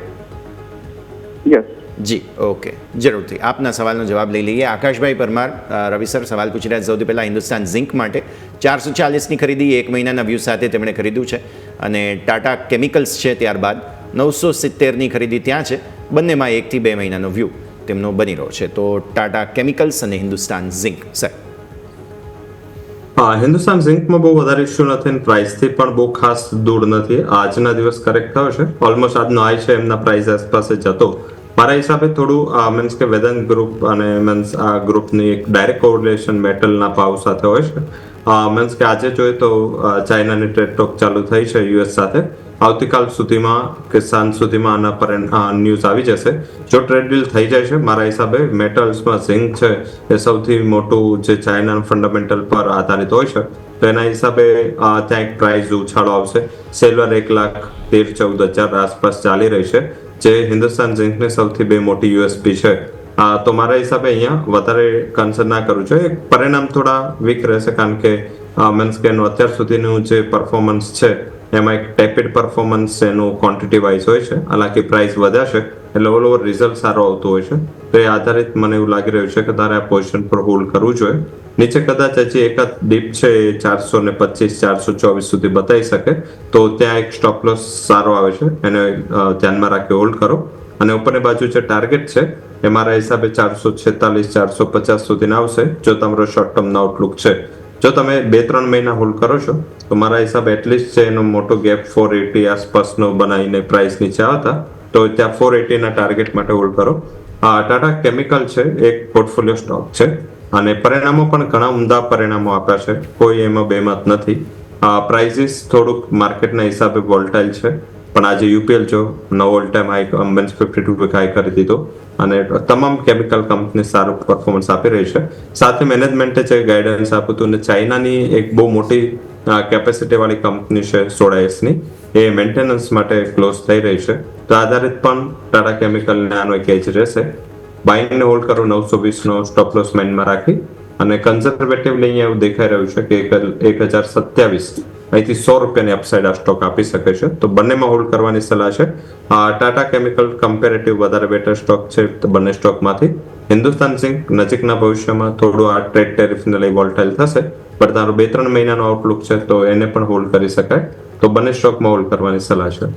યસ. જી, ઓકે, જરૂરથી આપના સવાલનો જવાબ લઈ લઈએ. આકાશભાઈ પરમાર, રવિ સર સવાલ પૂછી રહ્યા. સૌથી પહેલાં હિન્દુસ્તાન ઝિંક માટે 440ની ખરીદી 1 મહિનાના વ્યૂ સાથે તેમણે ખરીદ્યું છે અને ટાટા કેમિકલ્સ છે ત્યારબાદ 970ની ખરીદી ત્યાં છે. બંનેમાં 1 થી 2 મહિનાનો વ્યૂ તેમનો બની રહ્યો છે. તો ટાટા કેમિકલ્સ અને હિન્દુસ્તાન ઝિંક. સર, હિન્દુસ્તાન ઝિંકમાં બહુ વધારે ઇશ્યુ નથી અને પ્રાઇસથી પણ બહુ ખાસ દૂર નથી. આજના દિવસ કરેક્ટ થયો છે. ઓલમોસ્ટ આજનો હાઈ છે એમના પ્રાઇસ આસપાસ જતો. મારા હિસાબે થોડું મીન્સ કે વેદાંત ગ્રુપ અને મીન્સ આ ગ્રુપની એક ડાયરેક્ટ કોરિલેશન મેટલના ભાવ સાથે હોય છે. મીન્સ કે આજે જોઈએ તો ચાઇનાની ટ્રેડ ટોક ચાલુ થઈ છે યુએસ સાથે. આવતીકાલ સુધીમાં કે સાંજ સુધીમાં આના પર ન્યૂઝ આવી જશે. જો ટ્રેડ ડીલ થઈ જાય છે, મારા હિસાબે મેટલ્સમાં ઝિંક છે એ સૌથી મોટું જે ચાઇના ફંડામેન્ટલ પર આધારિત હોય છે, તો એના હિસાબે ત્યાં એક પ્રાઇસ ઉછાળો આવશે. સિલ્વર 1,13,14,000 આસપાસ ચાલી રહી છે, જે હિન્દુસ્તાન ઝિંકની સૌથી 2 મોટી યુએસપી છે. તો મારા હિસાબે અહીંયા વધારે કન્સર્ન ના કરવું જોઈએ. પરિણામ થોડા વીક રહેશે કારણ કે મીન્સ કે એનું અત્યાર સુધીનું જે પરફોર્મન્સ છે એમાં એક ટેપિડ પરફોર્મન્સ એનું ક્વોન્ટિટી વાઇઝ હોય છે. હાલાકી પ્રાઇસ વધ્યા છે એટલે ઓલ ઓવર રિઝલ્ટ સારો આવતો હોય છે. તો એ આધારિત મને એવું લાગી રહ્યું છે કે તારે આ પોઝિશન પર હોલ્ડ કરવું જોઈએ. નીચે કદાચ હજી એકાદ ડીપ છે 425 424 સુધી બતાવી શકે તો ત્યાં એક સ્ટોપ લોસ સારો આવે છે, એને ધ્યાનમાં રાખી હોલ્ડ કરો. અને ઉપરની બાજુ જે ટાર્ગેટ છે એ મારા હિસાબે 446 450 સુધી આવશે જો તમારો શોર્ટ ટર્મ આઉટલુક છે. જો તમે 2-3 મહિના હોલ્ડ કરો છો તો મારા હિસાબે એટલીસ્ટ છે એનો મોટો ગેપ 480 આસપાસનો બનાવીને પ્રાઇસ નીચે આવતા તો ત્યાં 480 ના ટાર્ગેટ માટે હોલ્ડ કરો. ટાટા કેમિકલ છે એક પોર્ટફોલિયો સ્ટોક છે અને પરિણામો પણ ઘણા ઉમદા પરિણામો આપ્યા છે, કોઈ એમાં બેમત નથી. પ્રાઇસીસ થોડુંક માર્કેટના હિસાબે વોલ્ટાઇલ છે, પણ આજે યુપીએલ જો નવો all time high 52 week high કરી દીધો અને તમામ કેમિકલ કંપની સારું પરફોર્મન્સ આપી રહી છે. સાથે મેનેજમેન્ટે જે ગાઈડન્સ આપ્યું હતું અને ચાઇનાની એક બહુ મોટી કેપેસિટી વાળી કંપની છે સોડાએસની, એ મેન્ટેનન્સ માટે ક્લોઝ થઈ રહી છે. તો આધારિત પણ ટાટા કેમિકલને આનો એક એજ રહેશે. બાઇંગને હોલ્ડ કરો 920 નો સ્ટોપ લોસ માઇન્ડમાં રાખી અને કન્ઝર્વેટિવલી અહીંયા એવું દેખાઈ રહ્યું છે કે 1027 અહીંથી 100 રૂપિયાની અપસાઇડ આ સ્ટોક આપી શકે છે. તો બંનેમાં હોલ્ડ કરવાની સલાહ છે. ટાટા કેમિકલ કમ્પેરેટિવ વધારે બેટર સ્ટોક છે બંને સ્ટોકમાંથી. હિન્દુસ્તાન ઝિંક નજીકના ભવિષ્યમાં થોડું આ ટ્રેડ ટેરિફને લઈ વોલ્ટાઇલ થશે પણ તારો 2-3 મહિનાનો આઉટલુક છે તો એને પણ હોલ્ડ કરી શકાય. તો બંને સ્ટોકમાં હોલ્ડ કરવાની સલાહ છે.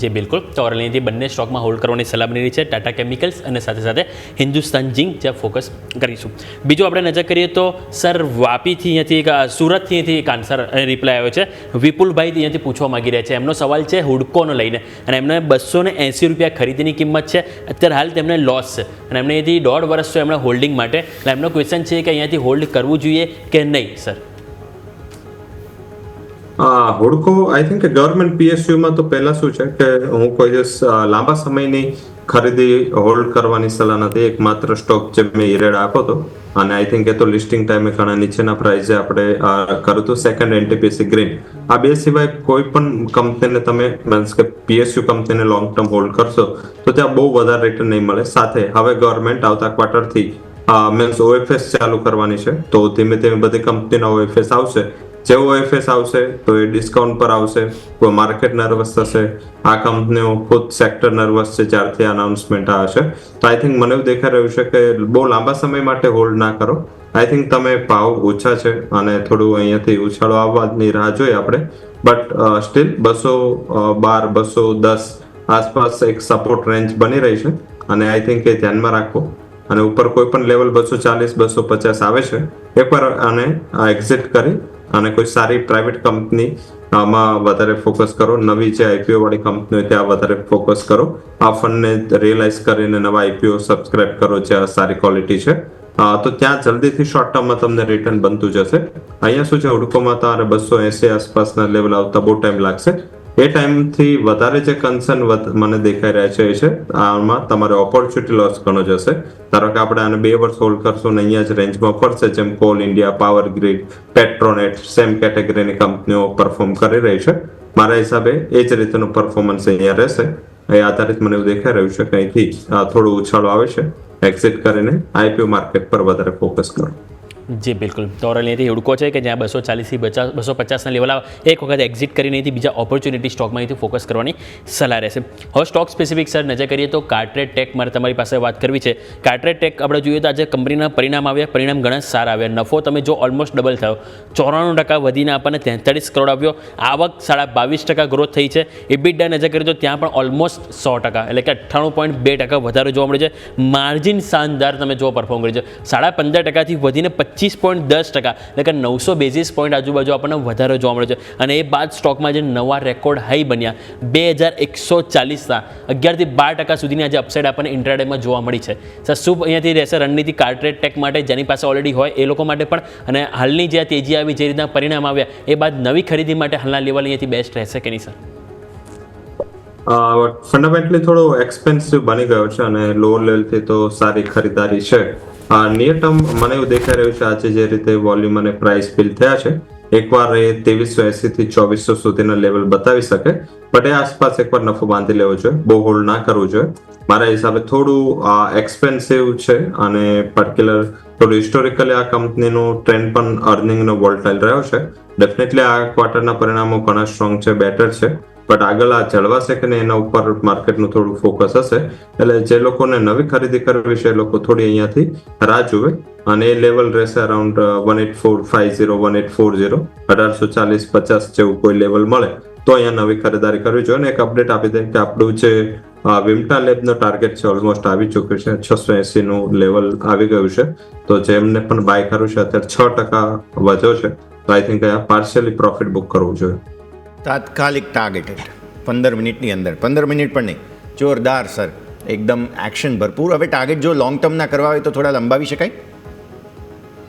જી બિલકુલ. તો ઓરલીથી બંને સ્ટોકમાં હોલ્ડ કરવાની સલાહ બની રહી છે, ટાટા કેમિકલ્સ અને સાથે સાથે હિન્દુસ્તાન ઝિંક, જ્યાં ફોકસ કરીશું. બીજું આપણે નજર કરીએ તો સર વાપીથી અહીંયાથી સુરતથી અહીંયાથી એક આન્સર રિપ્લાય આવ્યો છે. વિપુલભાઈ અહીંયાથી પૂછવા માગી રહ્યા છે. એમનો સવાલ છે હુડકોનો લઈને, અને એમને 280 રૂપિયા ખરીદીની કિંમત છે. અત્યારે હાલ તેમને લોસ છે અને એમને અહીંયાથી 1.5 વર્ષ તો એમણે હોલ્ડિંગ માટે, એટલે એમનો ક્વેશ્ચન છે કે અહીંયાથી હોલ્ડ કરવું જોઈએ કે નહીં સર? હુડકો આઈ થિંક કે ગવર્મેન્ટ પીએસયુમાં તો પહેલા શું છે કે હું કોઈ દિવસ લાંબા સમયની ખરીદી હોલ્ડ કરવાની સલાહ નથી. એકમાત્ર સ્ટોક જે મેં ઈરેડા આપ્યો હતો, અને આઈ થિંક એ તો લિસ્ટિંગ ટાઈમે ઘણા નીચેના પ્રાઇસે આપણે કર્યું હતું, સેકન્ડ એનટીપીસી ગ્રીન. આ બે સિવાય કોઈ પણ કંપનીને તમે મીન્સ કે પીએસયુ કંપનીને લોંગ ટર્મ હોલ્ડ કરશો તો ત્યાં બહુ વધારે રિટર્ન નહીં મળે. સાથે હવે ગવર્મેન્ટ આવતા ક્વાર્ટરથી મીન્સ ઓએફએસ ચાલુ કરવાની છે, તો ધીમે ધીમે બધી કંપનીના ઓએફએસ આવશે. જેવો ઓએફએસ આવશે તો એ ડિસ્કાઉન્ટ પર આવશે, કોઈ માર્કેટ નર્વસ થશે. આ કંપનીઓ ખુદ સેક્ટર નર્વસ છે જ્યારથી અનાઉન્સમેન્ટ હશે. તો આઈ થિંક મને એવું દેખાઈ રહ્યું છે કે બહુ લાંબા સમય માટે હોલ્ડ ના કરો. આઈ થિંક તમે ભાવ ઓછા છે અને થોડું અહીંયાથી ઉછાળો આવવાની રાહ જોઈએ આપણે, બટ સ્ટીલ 212-210 આસપાસ એક સપોર્ટ રેન્જ બની રહી છે, અને આઈ થિંક એ ધ્યાનમાં રાખો. અને ઉપર કોઈ પણ લેવલ 240-250 આવે છે એ પર આને એક્ઝિટ કરી અને કોઈ સારી પ્રાઇવેટ કંપની આમાં વધારે ફોકસ કરો. નવી જે આઈપીઓ વાળી કંપનીઓ ત્યાં વધારે ફોકસ કરો. આ ફંડને રિયલાઇઝ કરીને નવા આઈપીઓ સબસ્ક્રાઇબ કરો જ્યાં સારી ક્વોલિટી છે, તો ત્યાં જલ્દીથી શોર્ટ ટર્મમાં તમને રિટર્ન બનતું જશે. અહીંયા શું છે, હુડકોમાં તમારે 280 આસપાસના લેવલ આવતા બહુ ટાઈમ લાગશે. એ ટાઈમથી વધારે જે કન્સર્ન મને દેખાઈ રહ્યા છે એ છે આમાં તમારે ઓપોર્ચ્યુનિટી લોસ ઘણો જશે. ધારો કે આપણે આને 2 વર્ષ હોલ્ડ કરશું ને અહીંયા જ રેન્જમાં ફરશે, જેમ Coal India, Power Grid, Petronet, same કેટેગરીની કંપનીઓ પરફોર્મ કરી રહી છે. મારા હિસાબે એ જ રીતનું પરફોર્મન્સ અહીંયા રહેશે. એ આધારિત મને એવું દેખાઈ રહ્યું છે કે અહીંથી થોડું ઉછાળો આવે છે. એક્ઝિટ કરીને આઈપીઓ માર્કેટ પર વધારે ફોકસ કરો. જી બિલકુલ. તો ઓરલીથી હુડકો છે કે જ્યાં 240થી 250ના લેવલ આવે, એક વખત એક્ઝિટ કરીને અહીંથી બીજા ઓપોર્ચ્યુનિટી સ્ટોકમાં અહીંથી ફોકસ કરવાની સલાહ રહેશે. હવે સ્ટોક સ્પેસિફિક સર નજર કરીએ તો કાર્ટરેટ ટેક મારે તમારી પાસે વાત કરવી છે. કાર્ટરેટ ટેક આપણે જોઈએ તો આજે કંપનીના પરિણામ આવ્યા, પરિણામ ઘણા સારા આવ્યા. નફો તમે જો ઓલમોસ્ટ ડબલ થયો, 94% વધીને આપણને 43 કરોડ આવ્યો. આવક 22.5% ગ્રોથ થઈ છે. ઇબિટડા નજર કરીએ તો ત્યાં પણ ઓલમોસ્ટ 100%, એટલે કે 98.2% વધારો જોવા મળે છે. માર્જિન શાનદાર તમે જો પરફોર્મ કરી છે, 15.5%થી વધીને 25.10%, એટલે કે 900 બેઝિસ પોઈન્ટ આજુબાજુ આપણને વધારો જોવા મળે છે. અને એ બાદ સ્ટોકમાં જે નવા રેકોર્ડ હાઈ બન્યા 2140ના 11-12% સુધીની આજે અપસાઇડ આપણને ઇન્ટ્રાડેમાં જોવા મળી છે. સર શું અહીંયાથી રહેશે રણનીતિ કાર્ટરેટ ટેક માટે, જેની પાસે ઓલરેડી હોય એ લોકો માટે પણ, અને હાલની જે તેજી આવી, જે રીતના પરિણામ આવ્યા એ બાદ નવી ખરીદી માટે હાલના લેવલ અહીંયાથી બેસ્ટ રહેશે કે નહીં સર? ફંડામેન્ટલી થોડો એક્સપેન્સિવ બની ગયો છે અને લોઅર લેવલથી તો સારી ખરીદારી છે. નિયર ટર્મ મને એવું દેખાઈ રહ્યું છે આજે જે રીતે વોલ્યુમ અને પ્રાઇસ બિલ્ડ થયા છે, એકવાર એ 2380 થી 2400 સુધીના લેવલ બતાવી શકે, બટ એ આસપાસ એકવાર નફો બાંધી લેવો જોઈએ, બહુ હોલ્ડ ના કરવું જોઈએ. મારા હિસાબે થોડું એક્સપેન્સિવ છે અને પર્ટિક્યુલર થોડું હિસ્ટોરિકલી આ કંપનીનો ટ્રેન્ડ પણ અર્નિંગનો વોલ્ટાઇલ રહ્યો છે. ડેફિનેટલી આ ક્વાર્ટરના પરિણામો ઘણા સ્ટ્રોંગ છે, બેટર છે, બટ આગળ આ જળવાશે કે નહીં એના ઉપર માર્કેટનું થોડું ફોકસ હશે. એટલે જે લોકોને નવી ખરીદી કરવી છે એ લોકો થોડી અહીંયાથી રાહ જુએ, અને એ લેવલ રહેશે અરાઉન્ડ 18450, 1840-50 જેવું કોઈ લેવલ મળે તો અહીંયા નવી ખરીદારી કરવી જોઈએ. અને એક અપડેટ આપી દે કે આપણું જે વિમટા લેબનો ટાર્ગેટ છે ઓલમોસ્ટ આવી ચૂક્યું છે, 680નું લેવલ આવી ગયું છે. તો જેમને પણ બાય કરવું છે અત્યારે 6% વધ્યો છે, તો આઈ થિંક અહીંયા પાર્શિયલી પ્રોફિટ બુક કરવું જોઈએ. તાત્કાલિક ટાર્ગેટેડ 15 મિનિટની અંદર, 15 મિનિટ પણ નહીં, જોરદાર સર, એકદમ એક્શન ભરપૂર. હવે ટાર્ગેટ જો લોંગ ટર્મના કરવા હોય તો થોડા લંબાવી શકાય?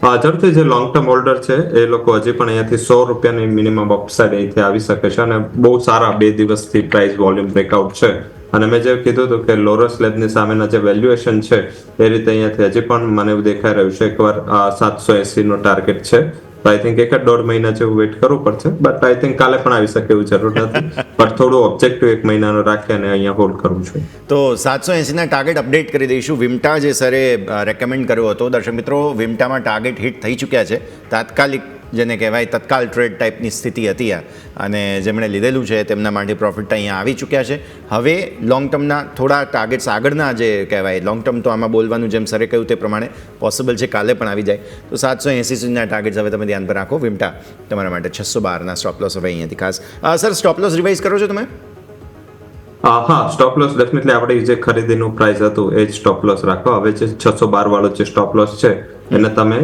ઝડપથી જે લોંગ ટર્મ હોલ્ડર છે એ લોકો હજી પણ અહીંયાથી 100 રૂપિયાની મિનિમમ અપસાઇડ અહીંથી આવી શકે છે. અને બહુ સારા 2 દિવસથી પ્રાઇસ વોલ્યુમ બ્રેકઆઉટ છે. અને મેં જે કીધું હતું કે લોરસ લેબની સામેના જે વેલ્યુએશન છે એ રીતે અહીંયાથી હજી પણ મને એવું દેખાઈ રહ્યું છે એકવાર 780 નો ટાર્ગેટ છે. તો આઈ થિંક 1-1.5 મહિના જેવું વેઇટ કરવું પડશે, બટ આઈ થિંક કાલે પણ આવી શકે એવું જરૂર નથી, બટ થોડું ઓબ્જેક્ટિવ 1 મહિનાનો રાખી અને અહીંયા હોલ્ડ કરવું છે. તો 780ના ટાર્ગેટ અપડેટ કરી દઈશું. વિમટા જે સરે રેકમેન્ડ કર્યો હતો, દર્શક મિત્રો વિમટામાં ટાર્ગેટ હિટ થઈ ચૂક્યા છે. તાત્કાલિક જેને કહેવાય તત્કાલ ટ્રેડ ટાઈપની સ્થિતિ હતી આ, અને જેમણે લીધેલું છે તેમના માટે પ્રોફિટ અહીંયા આવી ચૂક્યા છે. હવે લોંગ ટર્મના થોડા ટાર્ગેટ્સ આગળના જે કહેવાય લોંગ ટર્મ તો આમાં બોલવાનું જેમ સરે કહ્યું તે પ્રમાણે પોસિબલ છે કાલે પણ આવી જાય, તો 780 સુધીના ટાર્ગેટ્સ હવે તમે ધ્યાન પર રાખો. વિમટા તમારા માટે 612ના સ્ટોપ લોસ હવે અહીંયાથી ખાસ. સર સ્ટોપ લોસ રિવાઇઝ કરો છો તમે? હા, સ્ટોપ લોસ ડેફિનેટલી આપણે જે ખરીદીનું પ્રાઇસ હતું એ જ સ્ટોપ લોસ રાખો. હવે જે 612 વાળો જે સ્ટોપ લોસ છે એને તમે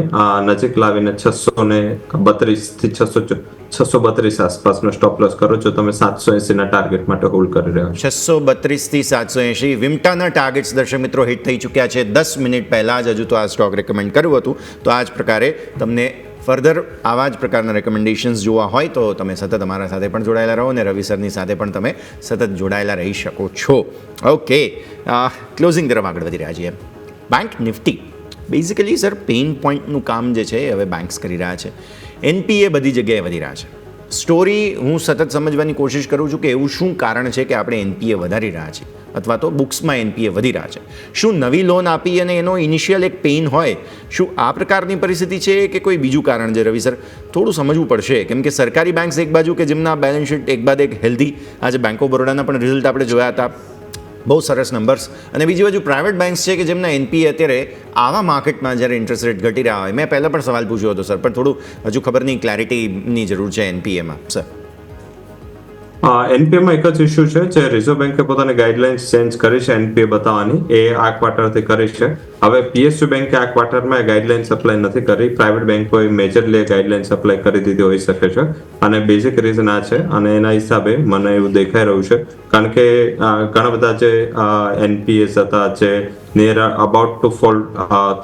નજીક લાવીને 632 થી 632 આસપાસનો સ્ટોપ લોસ કરો છો. તમે 780 ના ટાર્ગેટ માટે હોલ્ડ કરી રહ્યા છો. 632 થી 780 વિમટાના ટાર્ગેટ્સ દર્શક મિત્રો હિટ થઈ ચૂક્યા છે 10 મિનિટ પહેલાં જ. હજુ તો આ સ્ટોક રેકમેન્ડ કર્યું હતું, તો આ જ પ્રકારે તમને ફર્ધર આવા જ પ્રકારના રેકમેન્ડેશન્સ જોવા હોય તો તમે સતત અમારા સાથે પણ જોડાયેલા રહો, અને રવિ સરની સાથે પણ તમે સતત જોડાયેલા રહી શકો છો. ઓકે, ક્લોઝિંગ તરફ આગળ વધી રહ્યા છીએ. Bank Nifty basically sir pain પોઈન્ટનું કામ જે છે એ હવે બેંક્સ કરી રહ્યા છે. એનપીએ બધી જગ્યાએ વધી રહ્યા છે. સ્ટોરી હું સતત સમજવાની કોશિશ કરું છું કે એવું શું કારણ છે કે આપણે એનપીએ વધારી રહ્યા છીએ, અથવા તો બુક્સમાં એનપીએ વધી રહ્યા છે. શું નવી લોન આપી અને એનો ઇનિશિયલ એક પેઇન હોય, શું આ પ્રકારની પરિસ્થિતિ છે કે કોઈ બીજું કારણ છે? રવિ સર થોડું સમજવું પડશે, કેમ કે સરકારી બેંક્સ એક બાજુ કે જેમના બેલેન્સ શીટ એક બાદ એક હેલ્ધી, આજે બેંક ઓફ બરોડાના પણ રિઝલ્ટ આપણે જોયા હતા, બહુ સરસ નંબર્સ, અને બીજી બાજુ પ્રાઇવેટ બેંક્સ છે કે જેમના એનપીએ અત્યારે આવા માર્કેટમાં જ્યારે ઇન્ટરેસ્ટ રેટ ઘટી રહ્યા હોય. મેં પહેલાં પણ સવાલ પૂછ્યો હતો સર, પણ થોડું હજુ ખબર નહીં, ક્લેરિટીની જરૂર છે એનપીએમાં સર. એનપીએમાં એક જ ઇસ્યુ છે, જે રિઝર્વ બેન્કે પોતાની ગાઈડલાઇન્સ ચેન્જ કરી છે એનપીએ બતાવવાની, એ આ ક્વાર્ટરથી કરી છે. હવે પીએસયુ બેન્કે આ ક્વાર્ટરમાં ગાઈડલાઇન્સ અપ્લાય નથી કરી, પ્રાઇવેટ બેન્કોએ મેજરલી ગાઈડલાઇન્સ અપ્લાય કરી દીધી હોઈ શકે છે, અને બેઝિક રીઝન આ છે. અને એના હિસાબે મને એવું દેખાઈ રહ્યું છે, કારણ કે ઘણા બધા જે એનપીએસ હતા જે નિયર અબાઉટ ટુ ફોલ્ટ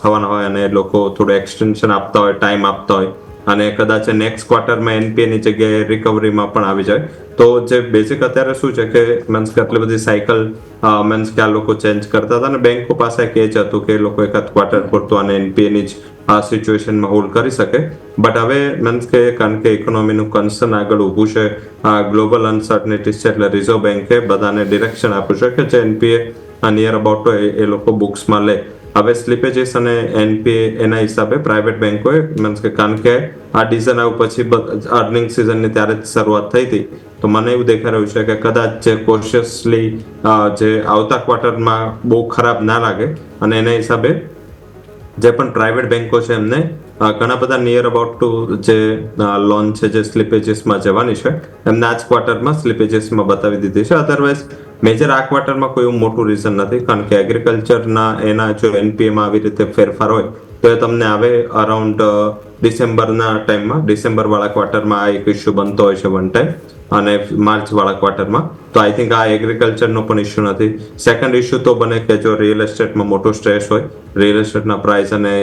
થવાના હોય, અને લોકો થોડું એક્સટેન્શન આપતા હોય, ટાઈમ આપતા હોય, અને કદાચ નેક્સ્ટ ક્વાર્ટરમાં એનપીએની જગ્યાએ રિકવરીમાં પણ આવી જાય, તો જે બેઝિક અત્યારે શું છે કે મીન્સ કે આટલી બધી સાયકલ મીન્સ કે આ લોકો ચેન્જ કરતા હતા, અને બેંકો પાસે એક એજ હતું કે એ લોકો એકાદ ક્વાર્ટર પૂરતું અને એનપીએની જ આ સિચ્યુએશનમાં હોલ્ડ કરી શકે. બટ હવે મીન્સ કે કારણ કે ઇકોનોમીનું કન્સર્ન આગળ ઊભું છે, ગ્લોબલ અનસર્ટનિટીઝ છે, એટલે રિઝર્વ બેન્કે બધાને ડિરેક્શન આપ્યું છે કે જે એનપીએ નિયર અબાઉટ એ લોકો બુક્સમાં લે. હવે સ્લીપેજીસ અને એનપીએ એના હિસાબે પ્રાઇવેટ બેન્કોએ મીન્સ કે કારણ કે આ ડિઝન આવ્યું પછી અર્નિંગ સિઝનની ત્યારે જ શરૂઆત થઈ હતી, તો મને એવું દેખાઈ રહ્યું છે કે કદાચ જે કોશિયસલી જે આવતા ક્વાર્ટરમાં બહુ ખરાબ ના લાગે, અને એના હિસાબે જે પણ પ્રાઇવેટ બેન્કો છે એમને ઘણા બધા નિયર અબાઉટ ટુ જે લોન છે જે સ્લીપેજીસમાં જવાની છે એમને આ જ ક્વાર્ટરમાં સ્લીપેજીસમાં બતાવી દીધી છે. અધરવાઇઝ મેજર આ ક્વાર્ટરમાં કોઈ એવું મોટું રીઝન નથી, કારણ કે એગ્રીકલ્ચરના એના જો એનપીએમાં આવી રીતે ફેરફાર હોય તો એ તમને આવે અરાઉન્ડ ડિસેમ્બરના ટાઈમમાં, ડિસેમ્બર વાળા ક્વાર્ટરમાં આ એક ઇસ્યુ બનતો હોય છે વન ટાઈમ, અને માર્ચ વાળા ક્વાર્ટરમાં. તો આઈ થિંક આ એગ્રીકલ્ચરનો પણ ઇસ્યુ નથી. સેકન્ડ ઇસ્યુ તો બને કે જો રિયલ એસ્ટેટમાં મોટો સ્ટ્રેસ હોય, રિયલ એસ્ટેટના પ્રાઇસ અને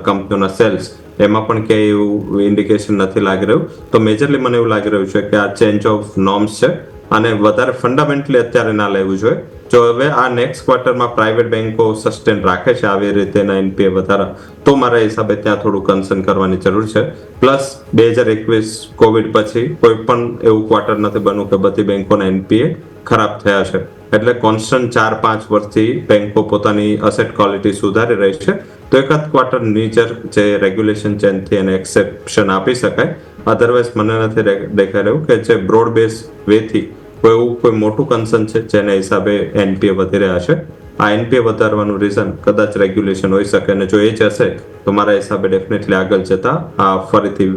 કંપનીઓના સેલ્સ, એમાં પણ ક્યાંય એવું ઇન્ડિકેશન નથી લાગી રહ્યું. તો મેજરલી મને એવું લાગી રહ્યું છે કે આ ચેન્જ ઓફ નોર્મ્સ છે, અને વધારે ફંડામેન્ટલી અત્યારે ના લેવું જોઈએ. જો હવે આ નેક્સ્ટ ક્વાર્ટરમાં પ્રાઇવેટ બેન્કો સસ્ટેન રાખે છે આવી રીતેના એનપીએ વધારા, તો મારા હિસાબે ત્યાં થોડું કન્સર્ન કરવાની જરૂર છે. પ્લસ 2021 કોવિડ પછી કોઈ પણ એવું ક્વાર્ટર નથી બન્યું કે બધી બેન્કોના એનપીએ ખરાબ થયા છે. એટલે કોન્સ્ટન્ટ 4-5 વર્ષથી બેન્કો પોતાની અસેટ ક્વોલિટી સુધારી રહી છે, તો એકાદ ક્વાર્ટર નીચર જે રેગ્યુલેશન ચેન્જથી એને એક્સેપ્શન આપી શકાય. અધરવાઇઝ મને નથી દેખાઈ રહ્યું કે જે બ્રોડ બેઝ વેથી કોઈ મોટું કન્સર્ન છે જેના હિસાબે એનપીએ વધી રહ્યા છે. આ એનપીએ વધારવાનું રીઝન કદાચ રેગ્યુલેશન હોઈ શકે, અને જો એ જ હશે તો મારા હિસાબે ડેફિનેટલી આગળ જતા આ ફરીથી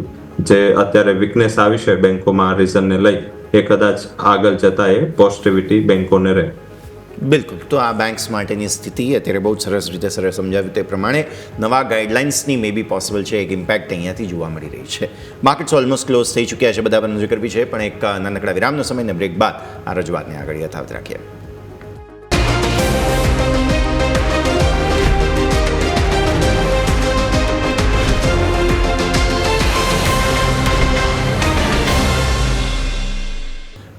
જે અત્યારે વીકનેસ આવી છે બેન્કોમાં આ રીઝનને લઈ, એ કદાચ આગળ જતા એ પોઝિટિવિટી બેન્કોને રહે. બિલકુલ. તો આ બેંક્સ માટેની સ્થિતિ અત્યારે બહુ સરસ રીતે સર સમજાવ્યું તે પ્રમાણે નવા ગાઈડલાઇન્સની મે બી પોસિબલ છે એક ઇમ્પેક્ટ અહીંયાથી જોવા મળી રહી છે. માર્કેટ્સ ઓલમોસ્ટ ક્લોઝ થઈ ચૂક્યા છે, બધા પર નજર કરવી છે, પણ એક નાનકડા વિરામનો સમય ને બ્રેક બાદ આ રજૂઆતને આગળ યથાવત રાખીએ.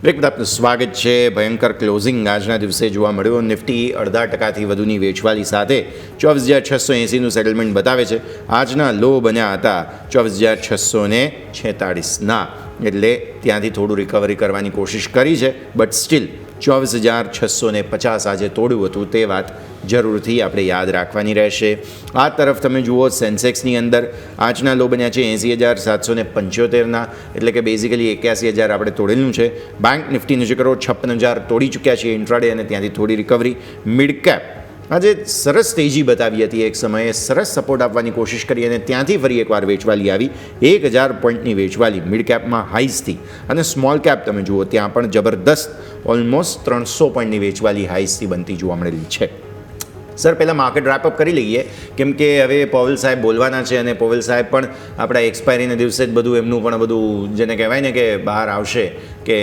બ્રેક બાદ આપનું સ્વાગત છે. ભયંકર ક્લોઝિંગ આજના દિવસે જોવા મળ્યું. નિફ્ટી 0.5% વધુની વેચવાલી સાથે 24,680નું સેટલમેન્ટ બતાવે છે. આજના લો બન્યા હતા 24,646ના, એટલે ત્યાંથી થોડું રિકવરી કરવાની કોશિશ કરી છે, બટ સ્ટીલ 24,650 આજે તોડ્યું હતું, તે વાત જરૂરથી આપણે યાદ રાખવાની રહેશે. આ તરફ તમે જુઓ સેન્સેક્સની અંદર આજના લો બન્યા છે 80,775ના, એટલે કે બેઝિકલી 81,000 આપણે તોડેલું છે. બેંક નિફ્ટી નીચે કરો 56,000 તોડી ચૂક્યા છે ઇન્ટ્રાડે, અને ત્યાંથી થોડી રિકવરી. મિડ કેપ આજે સરસ તેજી બતાવી હતી, એક સમયે સરસ સપોર્ટ આપવાની કોશિશ કરી અને ત્યાંથી ફરી એકવાર વેચવાલી આવી. 1,000 પોઈન્ટની વેચવાલી મિડ કેપમાં હાઈઝથી, અને સ્મોલ કેપ તમે જુઓ ત્યાં પણ જબરદસ્ત ઓલમોસ્ટ 300 પોઈન્ટની વેચવાલી હાઈઝથી બનતી જોવા મળેલી છે. સર, પહેલાં માર્કેટ રેપઅપ કરી લઈએ, કેમ કે હવે પોવેલ સાહેબ બોલવાના છે, અને પોવેલ સાહેબ પણ આપણા એક્સપાયરીના દિવસે જ બધું એમનું પણ બધું જેને કહેવાય ને કે બહાર આવશે કે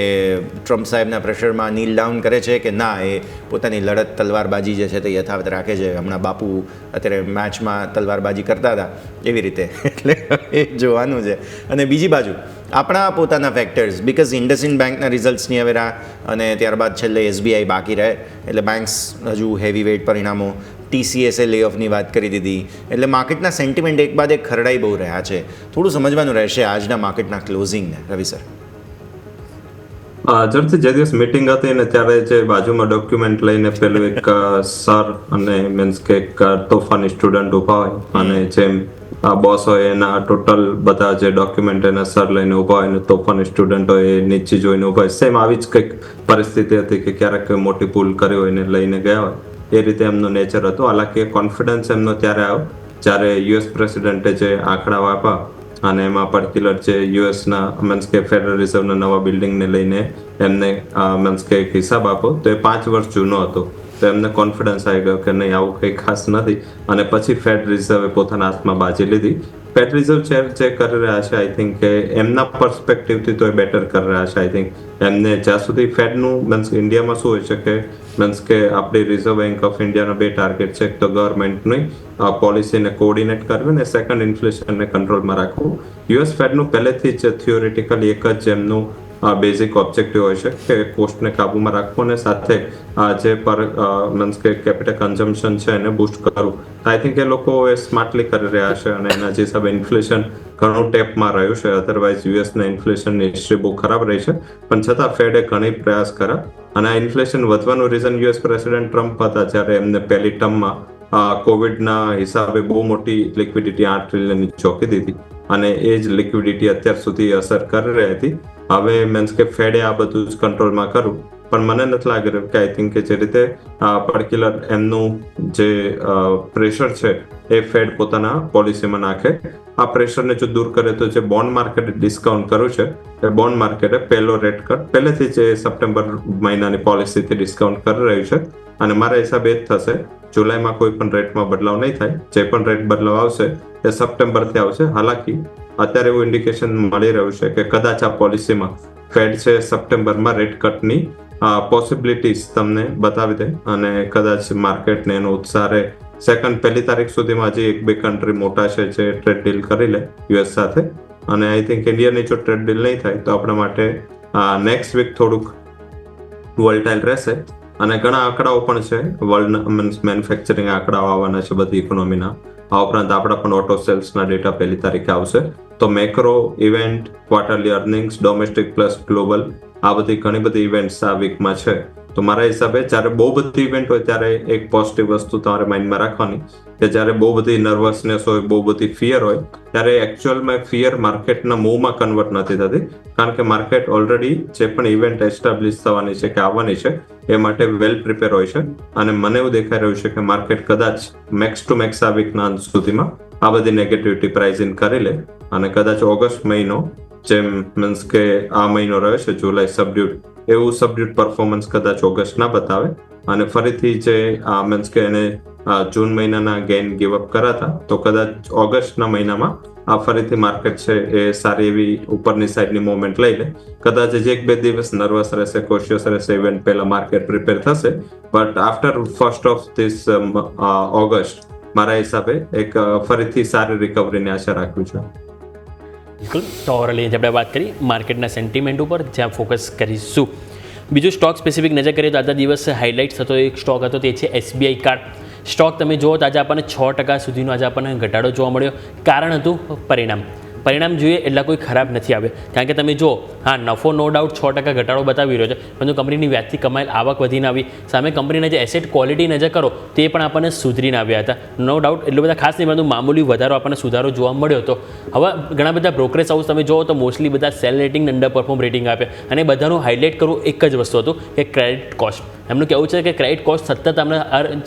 ટ્રમ્પ સાહેબના પ્રેશરમાં નીલ ડાઉન કરે છે કે ના, એ પોતાની લડત તલવારબાજી જે છે તે યથાવત રાખે છે. હમણાં બાપુ અત્યારે મેચમાં તલવારબાજી કરતા હતા એવી રીતે, એટલે એ જોવાનું છે. અને બીજી બાજુ આપણા પોતાના ફેક્ટર્સ, બિકોઝ ઇન્ડસઇન્ડ બેંકના રિઝલ્ટ્સની હવે રાહ, અને ત્યારબાદ છેલ્લે SBI બાકી રહે, એટલે બેંક્સ હજુ હેવી વેઇટ પરિણામો. TCSએ લે ઓફની વાત કરી દીધી, એટલે માર્કેટના સેન્ટિમેન્ટ એક બાદ એક ખરડાઈ બહુ રહ્યા છે. થોડું સમજવાનું રહેશે આજના માર્કેટના ક્લોઝિંગને. રવિ સર, જરૂરથી જે દિવસ મીટિંગ હતી ને ત્યારે જે બાજુમાં ડોક્યુમેન્ટ લઈને પેલું એક સર અને મીન્સ કે એક તોફાની સ્ટુડન્ટ ઉભા હોય, અને જેમ બોસ હોય એના ટોટલ બધા જે ડોક્યુમેન્ટ એના સર લઈને ઉભા હોય, અને તોફાની સ્ટુડન્ટ હોય એ નીચે જોઈને ઉભા હોય. સેમ આવી જ કંઈક પરિસ્થિતિ હતી કે ક્યારેક કોઈ મોટી ભૂલ કરી હોય ને લઈને ગયા હોય, એ રીતે એમનું નેચર હતું. હાલાકી કોન્ફિડન્સ એમનો ત્યારે આવ્યો જ્યારે US પ્રેસિડેન્ટે જે આંકડાઓ આપ્યા, અને એમાં પર્ટિક્યુલર જે યુએસના મીન્સ કે ફેડરલ રિઝર્વના નવા બિલ્ડિંગને લઈને એમને મીન્સ કે એક હિસાબ આપો, તો એ 5 વર્ષ જૂનો હતો. તો એમને કોન્ફિડન્સ આવી ગયો કે નહીં, આવું કંઈ ખાસ નથી. અને પછી ફેડ રિઝર્વે પોતાના હાથમાં બાજી લીધી. ફેડ રિઝર્વ જે કરી રહ્યા છે, આઈ થિંક કે એમના પર્સપેક્ટિવથી તો એ બેટર કરી રહ્યા છે. આઈ થિંક એમને જ્યાં સુધી ફેડનું મીન્સ ઇન્ડિયામાં શું હોય છે કે મીન્સ કે આપણી રિઝર્વ બેંક ઓફ ઇન્ડિયાના 2 ટાર્ગેટ છે. એક તો ગવર્મેન્ટની પોલિસીને કોર્ડિનેટ કરવી, ને સેકન્ડ ઇન્ફ્લેશનને કંટ્રોલમાં રાખવું. US ફેડનું પહેલેથી જ થિયોરિટિકલી એક જ એમનું બેઝિક ઓબ્જેક્ટિવ હોય છે કે કોસ્ટને કાબૂમાં રાખવું, અને સાથે જે પર મીન્સ કે કેપિટલ કન્ઝમ્પશન છે એને બૂસ્ટ કરવું. આઈ થિંક એ લોકો એ સ્માર્ટલી કરી રહ્યા છે, અને એના જે હિસાબે ઇન્ફ્લેશન ઘણું ટેપમાં રહ્યું છે. અધરવાઇઝ યુએસના ઇન્ફ્લેશનની હિસ્ટ્રી બહુ ખરાબ રહી છે, પણ છતાં ફેડે ઘણી પ્રયાસ કર્યા. અને આ ઇન્ફ્લેશન વધવાનું રીઝન US પ્રેસિડેન્ટ ટ્રમ્પ હતા, જ્યારે એમને પહેલી ટર્મમાં કોવિડના હિસાબે બહુ મોટી લિક્વિડિટી 8 ટ્રિલિયનની ચોકી દીધી, અને એ જ લિક્વિડિટી અત્યાર સુધી અસર કરી રહી હતી. હવે મીન્સ કે ફેડે આ બધું જ કંટ્રોલમાં કરવું, પણ મને નથી લાગી રહ્યું કે આઈ થિંક કે જે રીતે પર્ટિક્યુલર એમનું જે પ્રેશર છે એ ફેડ પોતાના પોલિસીમાં નાખે. આ પ્રેશરને જો દૂર કરે તો જે બોન્ડ માર્કેટે ડિસ્કાઉન્ટ કર્યું છે, એ બોન્ડ માર્કેટે પહેલો રેટ કટ પહેલેથી જ સપ્ટેમ્બર મહિનાની પોલિસીથી ડિસ્કાઉન્ટ કરી રહ્યું છે. અને મારા હિસાબે એ જ થશે. જુલાઈમાં કોઈ પણ રેટમાં બદલાવ નહીં થાય. જે પણ રેટ બદલાવ આવશે એ સપ્ટેમ્બરથી આવશે. હાલાકી અત્યારે એવું ઇન્ડિકેશન મળી રહ્યું છે કે કદાચ આ પોલિસીમાં ફેડ છે સપ્ટેમ્બરમાં રેટ કટની પોસિબિલિટીઝ તમને બતાવી દે, અને કદાચ માર્કેટને એનો ઉત્સાહ રહે. પહેલી તારીખ સુધીમાં હજી 1-2 કન્ટ્રી મોટા છે જે ટ્રેડ ડીલ કરી લે US સાથે, અને આઈ થિંક ઇન્ડિયાની જો ટ્રેડ ડીલ નહીં થાય તો આપણા માટે નેક્સ્ટ વીક થોડુંક વોલેટાઇલ રહેશે. અને ઘણા આંકડાઓ પણ છે, વર્લ્ડ મીન્સ મેન્યુફેક્ચરિંગ આંકડાઓ આવવાના છે બધી ઇકોનોમીના. આ ઉપરાંત આપણા પણ ઓટો સેલ્સના ડેટા પહેલી તારીખે આવશે. તો macro event, quarterly earnings, domestic plus global, આ બધી ઘણી બધી ઇવેન્ટ્સ આ વીકમાં છે. તો મારા હિસાબે જ્યારે બહુ બધી ઇવેન્ટ હોય ત્યારે એક પોઝિટિવ વસ્તુ તમારે માઇન્ડમાં રાખવાની કે જ્યારે બહુ બધી નર્વસનેસ હોય, બહુ બધી ફિયર હોય, ત્યારે એકચ્યુઅલમાં ફિયર માર્કેટના મૂવમાં કન્વર્ટ નથી થતી, કારણ કે માર્કેટ ઓલરેડી જે પણ ઇવેન્ટ એસ્ટાબ્લિશ થવાની છે કે આવવાની છે એ માટે વેલ પ્રિપેર હોય છે. અને મને એવું દેખાઈ રહ્યું છે કે માર્કેટ કદાચ મેક્સ ટુ મેક્સ આ વીકના અંત સુધીમાં આ બધી નેગેટિવિટી પ્રાઇસ ઇન કરી લે, અને કદાચ ઓગસ્ટ મહિનો જેમ મીન્સ કે આ મહિનો રહ્યો છે જુલાઈ સબડ્યુટ, એવું સબડ્યુટ પરફોર્મન્સ કદાચ ઓગસ્ટ ના બતાવે, અને ફરીથી જે મીન્સ કે એને જૂન મહિનાના ગેઇન ગીવ અપ કરાતા, તો કદાચ ઓગસ્ટના મહિનામાં આ ફરીથી માર્કેટ છે એ સારી એવી ઉપરની સાઈડની મૂવમેન્ટ લઈ લે. કદાચ જ 1-2 દિવસ નર્વસ રહેશે, કોશિયસ રહેશે, ઇવેન્ટ પહેલા માર્કેટ પ્રિપેર થશે, but after 1st of this August મારા હિસાબે એક ફરીથી સારી રિકવરીની આશા રાખું છું. બિલકુલ. તો ઓવરઓલ આપણે વાત કરી માર્કેટના સેન્ટિમેન્ટ ઉપર, જ્યાં ફોકસ કરીશું. બીજું સ્ટોક સ્પેસિફિક નજર કરીએ તો આજના દિવસ હાઇલાઇટ થતો એક સ્ટોક હતો, તે છે SBI કાર્ડ. સ્ટોક તમે જુઓ તો આજે આપણને 6% સુધીનો આજે આપણને ઘટાડો જોવા મળ્યો. કારણ હતું પરિણામ. પરિણામ જોઈએ એટલા કોઈ ખરાબ નથી આવે, કારણ કે તમે જુઓ હા નફો નો ડાઉટ 6% ઘટાડો બતાવી રહ્યો છે, પરંતુ કંપનીની વ્યાજથી કમાયેલ આવક વધીને આવી, સામે કંપનીના જે એસેટ ક્વોલિટી નજર કરો તે પણ આપણને સુધરીને આવ્યા હતા. નો ડાઉટ એટલું બધા ખાસ નહીં, પરંતુ મામૂલી વધારો આપણને સુધારો જોવા મળ્યો હતો. હવે ઘણા બધા બ્રોકરેજ હાઉસ તમે જુઓ તો મોસ્ટલી બધા cell rating under perform rating આપે, અને બધાનું હાઇલાઇટ કરવું એક જ વસ્તુ હતું કે ક્રેડિટ કોસ્ટ. એમનું કહેવું છે કે ક્રેડિટ કોસ્ટ સતત અમને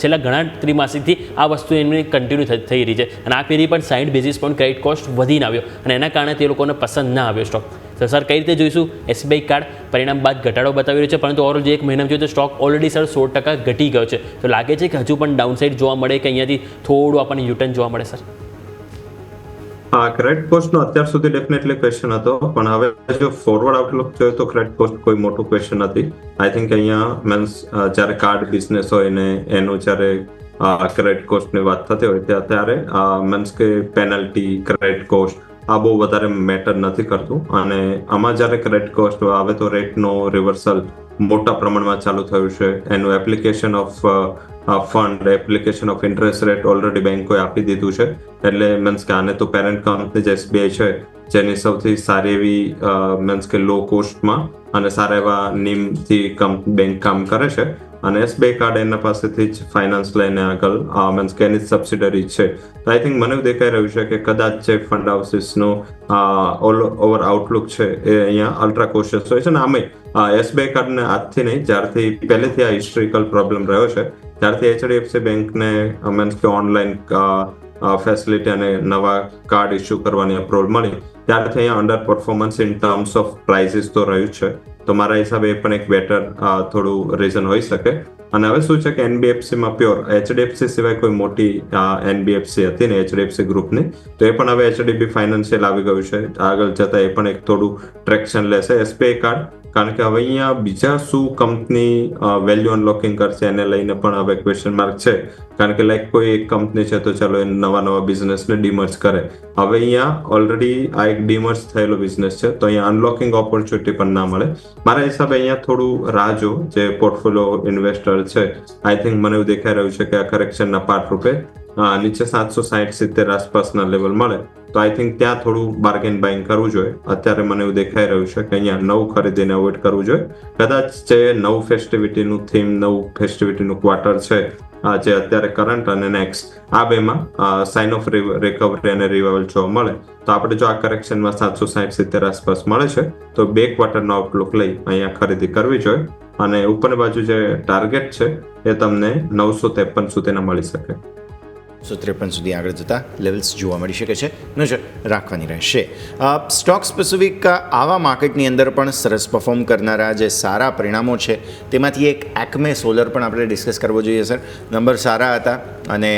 છેલ્લા ઘણા ત્રિમાસિકથી આ વસ્તુ એમની કન્ટિન્યુ થઈ રહી છે, અને આ ફેરી પણ 60 બેઝિસ પોઈન્ટ ક્રેડિટ કોસ્ટ વધીને આવ્યો, અને એના કારણે તે લોકોને પસંદ ના આવ્યો સ્ટોક. તો સર કઈ રીતે જોઈશું? SBI કાર્ડ પરિણામ બાદ ઘટાડો બતાવી રહ્યો છે, પરંતુ ઓવરઓલ જે એક મહિનામાં જોઈએ તો સ્ટોક ઓલરેડી સર 16% ઘટી ગયો છે. તો લાગે છે કે હજુ પણ ડાઉનસાઇડ જોવા મળે કે અહીંયાથી થોડું આપણને યુટર્ન જોવા મળે સર? ક્રેડિટ કોસ્ટનો અત્યાર સુધી ડેફિનેટલી ક્વેશ્ચન હતો, પણ હવે જો ફોરવર્ડ આઉટલુક જોઈએ તો ક્રેડિટ કોસ્ટ કોઈ મોટું ક્વેશ્ચન નથી. આઈ થિંક અહીંયા મીન્સ જ્યારે કાર્ડ બિઝનેસ હોય ને એનું જ્યારે ક્રેડિટ કોસ્ટની વાત થતી હોય ત્યારે મીન્સ કે પેનલ્ટી ક્રેડિટ કોસ્ટ આ બહુ વધારે મેટર નથી કરતું, અને આમાં જ્યારે ક્રેડિટ કોસ્ટ આવે તો રેટનો રિવર્સલ મોટા પ્રમાણમાં ચાલુ થયું છે. એનું application of fund, application of interest rate already બેંકોએ આપી દીધું છે. એટલે મીન્સ કે આને તો પેરેન્ટ કંપની જે SBI છે, જેની સૌથી સારી એવી મીન્સ કે લો કોસ્ટમાં અને સારા એવા નિયમથી બેંક કામ કરે છે, અને SBI કાર્ડ એના પાસેથી જ ફાઇનાન્સ લઈને આગળ મીન્સ કે એની સબસિડરી છે. તો આઈ થિંક મને એવું દેખાઈ રહ્યું છે કે કદાચ જે ફંડ હાઉસીસનો ઓવર આઉટલુક છે એ અહીંયા અલ્ટ્રા કોશિયસ હોય છે. ને આમે SBI કાર્ડને આજથી નહીં, જ્યારથી પહેલેથી આ હિસ્ટોરિકલ પ્રોબ્લેમ રહ્યો છે, ત્યારથી HDFC બેંકને મીન્સ કે ઓનલાઈન ફેસિલિટી અને નવા કાર્ડ ઇસ્યુ કરવાની અપ્રુવલ મળી, ત્યારથી અહીંયા under performance in terms of prices તો રહ્યું છે. તો મારા હિસાબે એ પણ એક બેટર થોડું રીઝન હોઈ શકે. અને હવે શું છે કે NBFCમાં પ્યોર HDFC સિવાય કોઈ મોટી NBFC હતી ને HDFC ગ્રુપની, તો એ પણ હવે HDB ફાઇનાન્શિયલ આવી ગયું છે. આગળ જતા એ પણ એક થોડું ટ્રેક્શન લેશે SBI કાર્ડ, કારણ કે હવે અહીંયા બીજા શું કંપની વેલ્યુ અનલોકિંગ કરશે એને લઈને પણ હવે ક્વેશ્ચન માર્ક છે. કારણ કે લાઈક કોઈ એક કંપની છે તો ચાલો એ નવા બિઝનેસને ડીમર્જ કરે. હવે અહીંયા ઓલરેડી આ એક ડીમર્જ થયેલો બિઝનેસ છે, તો અહીંયા અનલોકિંગ ઓપોર્ચ્યુનિટી પણ ના મળે. મારા હિસાબે અહીંયા થોડું રાહ જો જે પોર્ટફોલિયો ઇન્વેસ્ટર છે, આઈ થિંક મને એવું દેખાઈ રહ્યું છે કે આ કરેક્શનના પાર્ટ રૂપે નીચે 760-70 આસપાસના લેવલ મળે તો આઈ થિંક ત્યાં થોડું બાર્ગેન બાઇંગ કરવું જોઈએ. અત્યારે મને એવું દેખાઈ રહ્યું છે કે અહીંયા નવું ખરીદીને અવોઇડ કરવું જોઈએ. કદાચ જે નવું ફેસ્ટિવિટીનું થીમ, નવું ફેસ્ટિવિટીનું ક્વાર્ટર છે જે અત્યારે કરંટ અને નેક્સ્ટ આ બેમાં સાઇન ઓફ રિકવરી અને રિવાઇવલ જોવા મળે તો આપણે જો આ કરેક્શનમાં 760-70 આસપાસ મળે છે તો 2 ક્વાર્ટરનો આઉટલુક લઈ અહીંયા ખરીદી કરવી જોઈએ. અને ઉપરની બાજુ જે ટાર્ગેટ છે એ તમને 953 સુધીના મળી શકે. 153 સુધી આગળ જતા લેવલ્સ જોવા મળી શકે છે, નજર રાખવાની રહેશે. સ્ટોક સ્પેસિફિક આવા માર્કેટની અંદર પણ સરસ પરફોર્મ કરનારા જે સારા પરિણામો છે તેમાંથી એક એક્મે સોલર પણ આપણે ડિસ્કસ કરવો જોઈએ સર. નંબર સારા હતા અને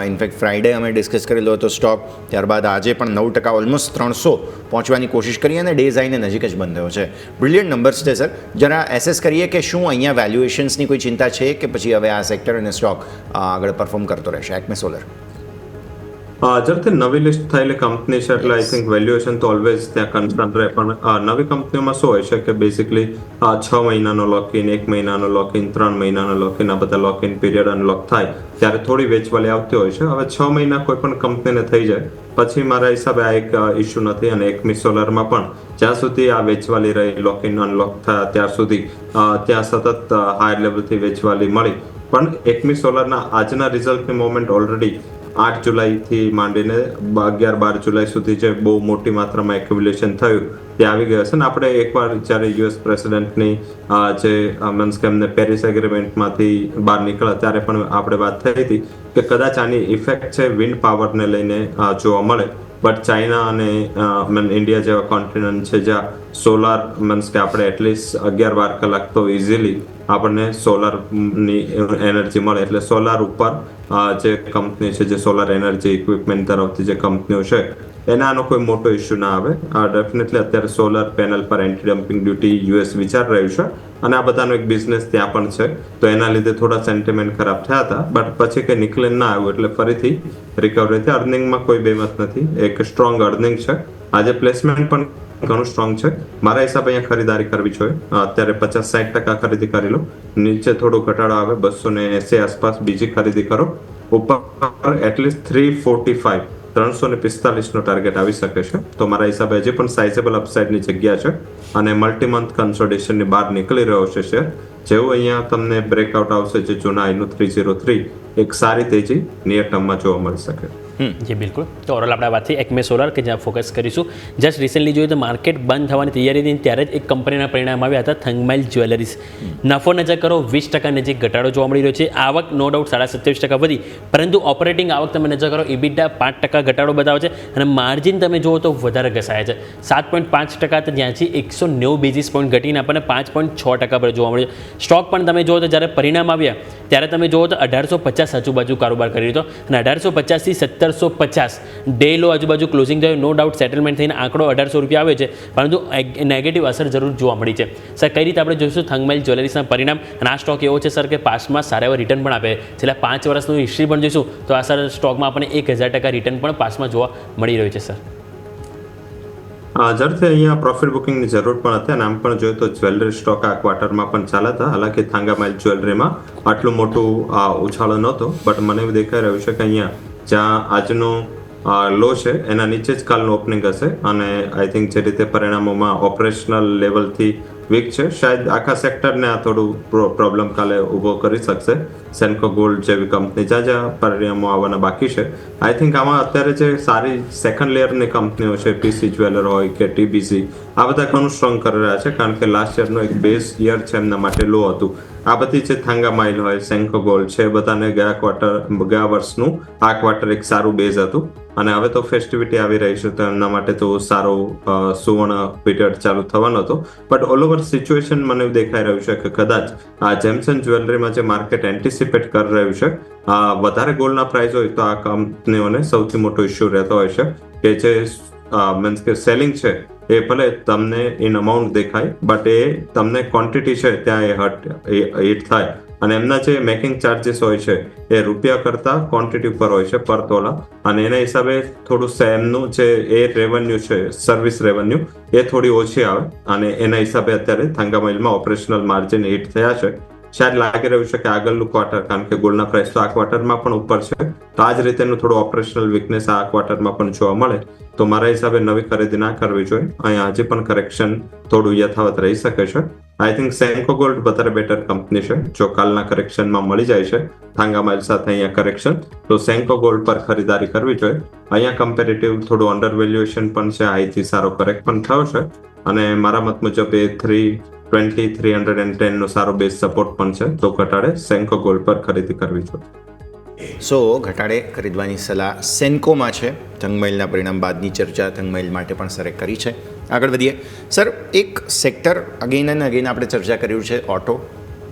ઇનફેક્ટ ફ્રાઈડે અમે ડિસ્કસ કરેલો હતો સ્ટોક, ત્યારબાદ આજે પણ 9% ઓલમોસ્ટ 300 પહોંચવાની કોશિશ કરી અને ડેઝ આઈને નજીક જ બંધ થયો છે. બ્રિલિયન્ટ નંબર્સ છે સર. જરા એસેસ કરીએ કે શું અહીંયા વેલ્યુએશન્સની કોઈ ચિંતા છે કે પછી હવે આ સેક્ટર અને સ્ટોક આગળ પરફોર્મ કરતો રહેશે એક્મે સોલર? જ્યારે નવી લિસ્ટ થયેલી કંપની છે એટલે આઈ થિંક વેલ્યુએશન તો ઓલવેઝ ત્યાં કન્સર્ન રહે, પણ નવી કંપનીઓમાં શું હોય છે કે બેઝિકલી 6 મહિનાનો લોકઇન, 1 મહિનાનો લોકઇન, 3 મહિનાનો લોકઇન, આ બધા લોકઇન પીરિયડ અનલોક થાય ત્યારે થોડી વેચવાલી આવતી હોય છે. હવે 6 મહિના કોઈ પણ કંપનીને થઈ જાય પછી મારા હિસાબે આ એક ઇસ્યુ નથી. અને એક્મે સોલરમાં પણ જ્યાં સુધી આ વેચવાલી રહી, લોકઇન અનલોક થયા ત્યાર સુધી ત્યાં સતત હાઈ લેવલથી વેચવાલી મળી. પણ એક્મે સોલરના આજના રિઝલ્ટની મોમેન્ટ ઓલરેડી 8 જુલાઈથી માંડીને 11-12 જુલાઈ સુધી જે બહુ મોટી માત્રામાં એક્યુમ્યુલેશન થયું તે આવી ગયું છે. ને આપણે એકવાર જ્યારે US પ્રેસિડેન્ટની જે મીન્સ કે એમને પેરિસ એગ્રીમેન્ટમાંથી બહાર નીકળ્યા ત્યારે પણ આપણે વાત થઈ હતી કે કદાચ આની ઇફેક્ટ છે વિન્ડ પાવરને લઈને જોવા મળે. બટ ચાઇના અને ઇન્ડિયા જેવા કોન્ટિનેન્ટ છે જ્યાં સોલાર મીન્સ કે આપણે એટલીસ્ટ 11-12 કલાક તો ઇઝીલી આપણને સોલારની એનર્જી મળે. એટલે સોલાર ઉપર જે કંપની છે, જે સોલાર એનર્જી ઇક્વિપમેન્ટ ધરાવતી જે કંપનીઓ છે એને આનો કોઈ મોટો ઇસ્યુ ના આવે. ડેફિનેટલી અત્યારે સોલાર પેનલ પર એન્ટી ડમ્પિંગ ડ્યુટી US વિચાર રહ્યું છે અને આ બધાનો એક બિઝનેસ ત્યાં પણ છે, તો એના લીધે થોડા સેન્ટિમેન્ટ ખરાબ થયા હતા. બટ પછી કંઈ નિકલે ના આવ્યું એટલે ફરીથી રિકવરી થઈ. અર્નિંગમાં કોઈ બેમત નથી, એક સ્ટ્રોંગ અર્નિંગ છે. આજે પ્લેસમેન્ટ પણ ઘણું સ્ટ્રોંગ છે. મારા હિસાબે અહીંયા ખરીદારી કરવી જોઈએ. અત્યારે 50-60% ખરીદી કરી લો, નીચે થોડો ઘટાડો આવે 280 આસપાસ બીજી ખરીદી કરો, ઉપર એટલીસ્ટ 345 345 નો ટાર્ગેટ આવી શકે છે. તો મારા હિસાબે હજી પણ સાઇઝેબલ અપસાઇડની જગ્યા છે અને મલ્ટી મંથ કન્સોલિડેશનની બહાર નીકળી રહ્યો છે શેર. જેવું અહીંયા તમને બ્રેકઆઉટ આવશે જે જૂના હાઈનું 303, એક સારી તેજી નિયર ટર્મમાં જોવા મળી શકે. જી બિલકુલ. તો ઓવરઓલ આપણે વાતથી એકમે સોલર કે જ્યાં ફોકસ કરીશું. જસ્ટ રિસેન્ટલી જોઈએ તો માર્કેટ બંધ થવાની તૈયારી હતી ત્યારે જ એક કંપનીના પરિણામ આવ્યા હતા, થંગમાઇલ જ્વેલરીઝ. નફો નજર કરો 20% નજીક ઘટાડો જોવા મળી રહ્યો છે. આવક નો ડાઉટ 27% વધી, પરંતુ ઓપરેટિંગ આવક તમે નજર કરો EBITDA 5% ઘટાડો બતાવે છે અને માર્જિન તમે જુઓ તો વધારે ઘસાય છે 7.5%, જ્યાંથી 190 બેઝિસ પોઈન્ટ ઘટીને આપણને 5.6% પર જોવા મળ્યો. સ્ટોક પણ તમે જુઓ તો જ્યારે પરિણામ આવ્યા ત્યારે તમે જુઓ તો 1850 આજુબાજુ કારોબાર કરી રહ્યો હતો અને 1850 થી 1750 ડે લો આજુબાજુ ક્લોઝિંગ થયો. નો ડાઉટ સેટલમેન્ટ થઈને આંકડો 1800 રૂપિયા આવે છે, પરંતુ નેગેટિવ અસર જરૂર જોવા મળી છે. સર, કઈ રીતે આપણે જોઈશું થંગમાઇલ જ્વેલરીઝના પરિણામ? અને આ સ્ટોક એવો છે સર કે પાસ્ટમાં સારા એવા રિટર્ન પણ આપે. છેલ્લા 5 વર્ષનું હિસ્ટ્રી પણ જોઈશું તો આ સર સ્ટોકમાં આપણને 1000% રિટર્ન પણ પાસ્ટમાં જોવા મળી રહ્યું છે. સર, ઝડપથી અહીંયા પ્રોફિટ બુકિંગની જરૂર પણ હતી અને આમ પણ જોઈએ તો જ્વેલરી સ્ટોક આ ક્વાર્ટરમાં પણ ચાલ્યા હતા. હાલાકી થંગામાઇલ જ્વેલરીમાં આટલું મોટું ઉછાળો નહોતો, બટ મને એવું દેખાઈ રહ્યું છે કે અહીંયા જ્યાં આજનો લો છે એના નીચે જ કાલનું ઓપનિંગ હશે અને આઈ થિંક જે રીતે પરિણામોમાં ઓપરેશનલ લેવલથી વીક છે, શાયદ આખા સેક્ટરને આ થોડું પ્રોબ્લેમ કાલે ઊભો કરી શકશે. સેન્કો ગોલ્ડ જેવી કંપની જ્યાં પરિણામો આવવાના બાકી છે. આઈ થિંક આમાં અત્યારે જે સારી સેકન્ડ લેયરની કંપનીઓ છે, પીસી જ્વેલર હોય કે ટીબીસી, આ બધા ઘણું સ્ટ્રોંગ કરી રહ્યા છે કારણ કે લાસ્ટ યરનો એક બેઝ યર છે એમના માટે લો હતું. આ બધી જે થંગામાઇલ હોય, સેન્કો ગોલ્ડ છે, બધાને ગયા વર્ષનું આ ક્વાર્ટર એક સારું બેઝ હતું અને હવે તો ફેસ્ટિવિટી આવી રહી છે તો એમના માટે તો સારો સુવર્ણ પીરિયડ ચાલુ થવાનો હતો. બટ ઓલ ઓવર સિચ્યુએશન મને એવું દેખાઈ રહ્યું છે કે કદાચ આ જેમ્સન જ્વેલરીમાં જે માર્કેટ એન્ટિસિપેટ કરી રહ્યું છે, વધારે ગોલ્ડના પ્રાઇસ હોય તો આ કંપનીઓને સૌથી મોટો ઇશ્યુ રહેતો હોય છે કે જે મીન્સ કે સેલિંગ છે એ ભલે તમને ઇન અમાઉન્ટ દેખાય બટ એ તમને ક્વોન્ટિટી છે ત્યાં એ હિટ થાય અને એમના જે મેકિંગ ચાર્જીસ હોય છે એ રૂપિયા કરતાં ક્વોન્ટિટી ઉપર હોય છે પર તોલા અને એના હિસાબે થોડું એમનું જે એ રેવન્યુ છે, સર્વિસ રેવન્યુ, એ થોડી ઓછી આવે અને એના હિસાબે અત્યારે થંગામાઇલમાં ઓપરેશનલ માર્જિન હિટ થયા છે. શાયદ લાગી રહ્યું છે કે આગળનું ક્વાર્ટર, કારણ કે ગોલ્ડના પ્રાઇસ તો આ ક્વાર્ટરમાં પણ ઉપર છે, તો આ જ રીતેનું થોડું ઓપરેશનલ વીકનેસ આ ક્વાર્ટરમાં પણ જોવા મળે તો મારા હિસાબે નવી ખરીદી ના કરવી જોઈએ. અહીંયા હજી પણ કરેક્શન થોડું યથાવત રહી શકે છે. આઈ થિંક સેન્કો ગોલ્ડ વધારે બેટર કંપની છે. જો કાલના કરેક્શનમાં મળી જાય છે થંગામાઇલ સાથે અહીંયા કરેક્શન, તો સેન્કો ગોલ્ડ પર ખરીદારી કરવી જોઈએ. અહીંયા કમ્પેરેટિવ થોડું અંડર વેલ્યુએશન પણ છે, હાઈથી સારો કરેક્ટ પણ થયો છે અને મારા મત મુજબ એ 310 નો સારો બેઝ સપોર્ટ પણ છે, તો ઘટાડે સેન્કો ગોલ્ડ પર ખરીદી કરવી જોઈએ. સો ઘટાડે ખરીદવાની સલાહ સેન્કોમાં છે. થંગમાઇલના પરિણામ બાદની ચર્ચા થંગમાઇલ માટે પણ સરે કરી છે. આગળ વધીએ સર. એક સેક્ટર અગેન એન્ડ અગેન આપણે ચર્ચા કર્યું છે, ઓટો.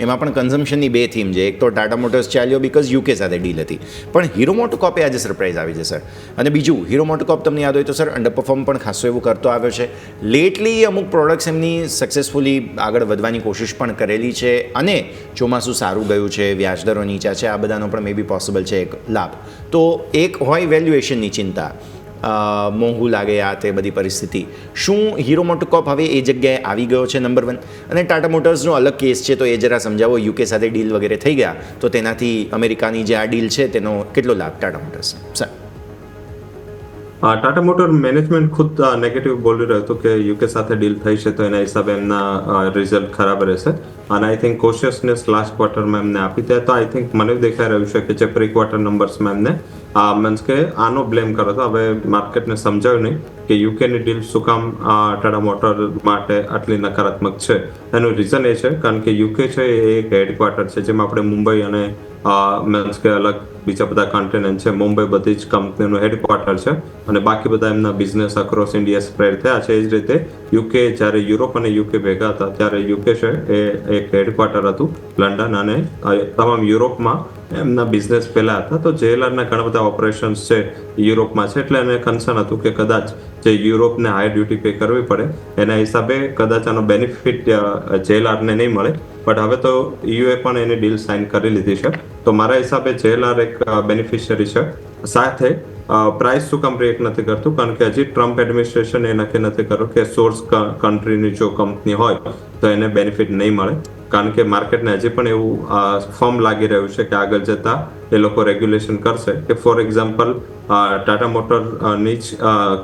એમાં પણ કન્ઝમ્પશનની બે થીમ છે. એક તો ટાટા મોટર્સ ચાલ્યો બિકોઝ યુકે સાથે ડીલ હતી, પણ હીરો મોટોકોર્પે આજે સરપ્રાઇઝ આવી છે સર. અને બીજું, હીરો મોટોકોર્પ તમને યાદ હોય તો સર અંડરપરફોર્મ પણ ખાસો એવું કરતો આવ્યો છે. લેટલી અમુક પ્રોડક્ટ્સ એમની સક્સેસફુલી આગળ વધવાની કોશિશ પણ કરેલી છે અને ચોમાસું સારું ગયું છે, વ્યાજદરો નીચા છે, આ બધાનો પણ મે બી પોસિબલ છે એક લાભ. તો એક હોય વેલ્યુએશનની ચિંતા, મોંઘું લાગે આ તે બધી પરિસ્થિતિ. શું હીરો મોટોકોર્પ હવે એ જગ્યાએ આવી ગયો છે નંબર 1? અને ટાટા મોટર્સનો અલગ કેસ છે, તો એ જરા સમજાવો. યુકે સાથે ડીલ વગેરે થઈ ગયા તો તેનાથી અમેરિકાની જે આ ડીલ છે તેનો કેટલો લાભ Tata motors? Sir, Tata motor management ખુદ નેગેટિવ બોલી રહ્યું હતું કે યુકે સાથે ડીલ થઈ છે તો એના હિસાબે એમના રિઝલ્ટ ખરાબ રહેશે અને આઈ થિંક કોશિયસનેસ લાસ્ટ ક્વાર્ટરમાં એમને આપી દે. તો આઈ થિંક મને દેખાઈ રહ્યું છે કે જે પ્રી ક્વાર્ટર નંબર્સમાં એમને મીન્સ કે આનો બ્લેમ કરો તો હવે માર્કેટને સમજાવ્યું નહીં કે યુકેની ડીલ શું કામ ટાટા મોટર માટે આટલી નકારાત્મક છે. એનું રીઝન એ છે કારણ કે યુકે છે એ એક હેડક્વાર્ટર છે, જેમાં આપણે મુંબઈ અને મીન્સ કે અલગ બીજા બધા કોન્ટિનેન્ટ છે. મુંબઈ બધી જ કંપનીનું હેડક્વાર્ટર છે અને બાકી બધા એમના બિઝનેસ અક્રોસ ઇન્ડિયા સ્પ્રેડ થયા છે. એ જ રીતે યુકે, જ્યારે યુરોપ અને યુકે ભેગા હતા ત્યારે યુકે છે એ એક હેડક્વાર્ટર હતું લંડન અને તમામ યુરોપમાં એમના બિઝનેસ પહેલા હતા. તો જેએલઆરના ઘણા બધા ઓપરેશન્સ છે યુરોપમાં છે, એટલે એને કન્સર્ન હતું કે કદાચ જે યુરોપને હાઈ ડ્યુટી પે કરવી પડે એના હિસાબે કદાચ આનો બેનિફિટ જેએલઆરને નહીં મળે. બટ હવે તો યુએ પણ એની ડીલ સાઇન કરી લીધી છે, તો મારા હિસાબે જેએલઆર એક બેનિફિશિયરી છે. સાથે પ્રાઇસ શું કામ રિએક્ટ નથી કરતું? કારણ કે હજી ટ્રમ્પ એડમિનિસ્ટ્રેશન એ નક્કી નથી કર્યું કે સોર્સ કન્ટ્રીની જો કંપની હોય તો એને બેનિફિટ નહીં મળે. કારણ કે માર્કેટને હજી પણ એવું ફોર્મ લાગી રહ્યું છે કે આગળ જતા એ લોકો રેગ્યુલેશન કરશે કે ફોર એક્ઝામ્પલ ટાટા મોટરની જ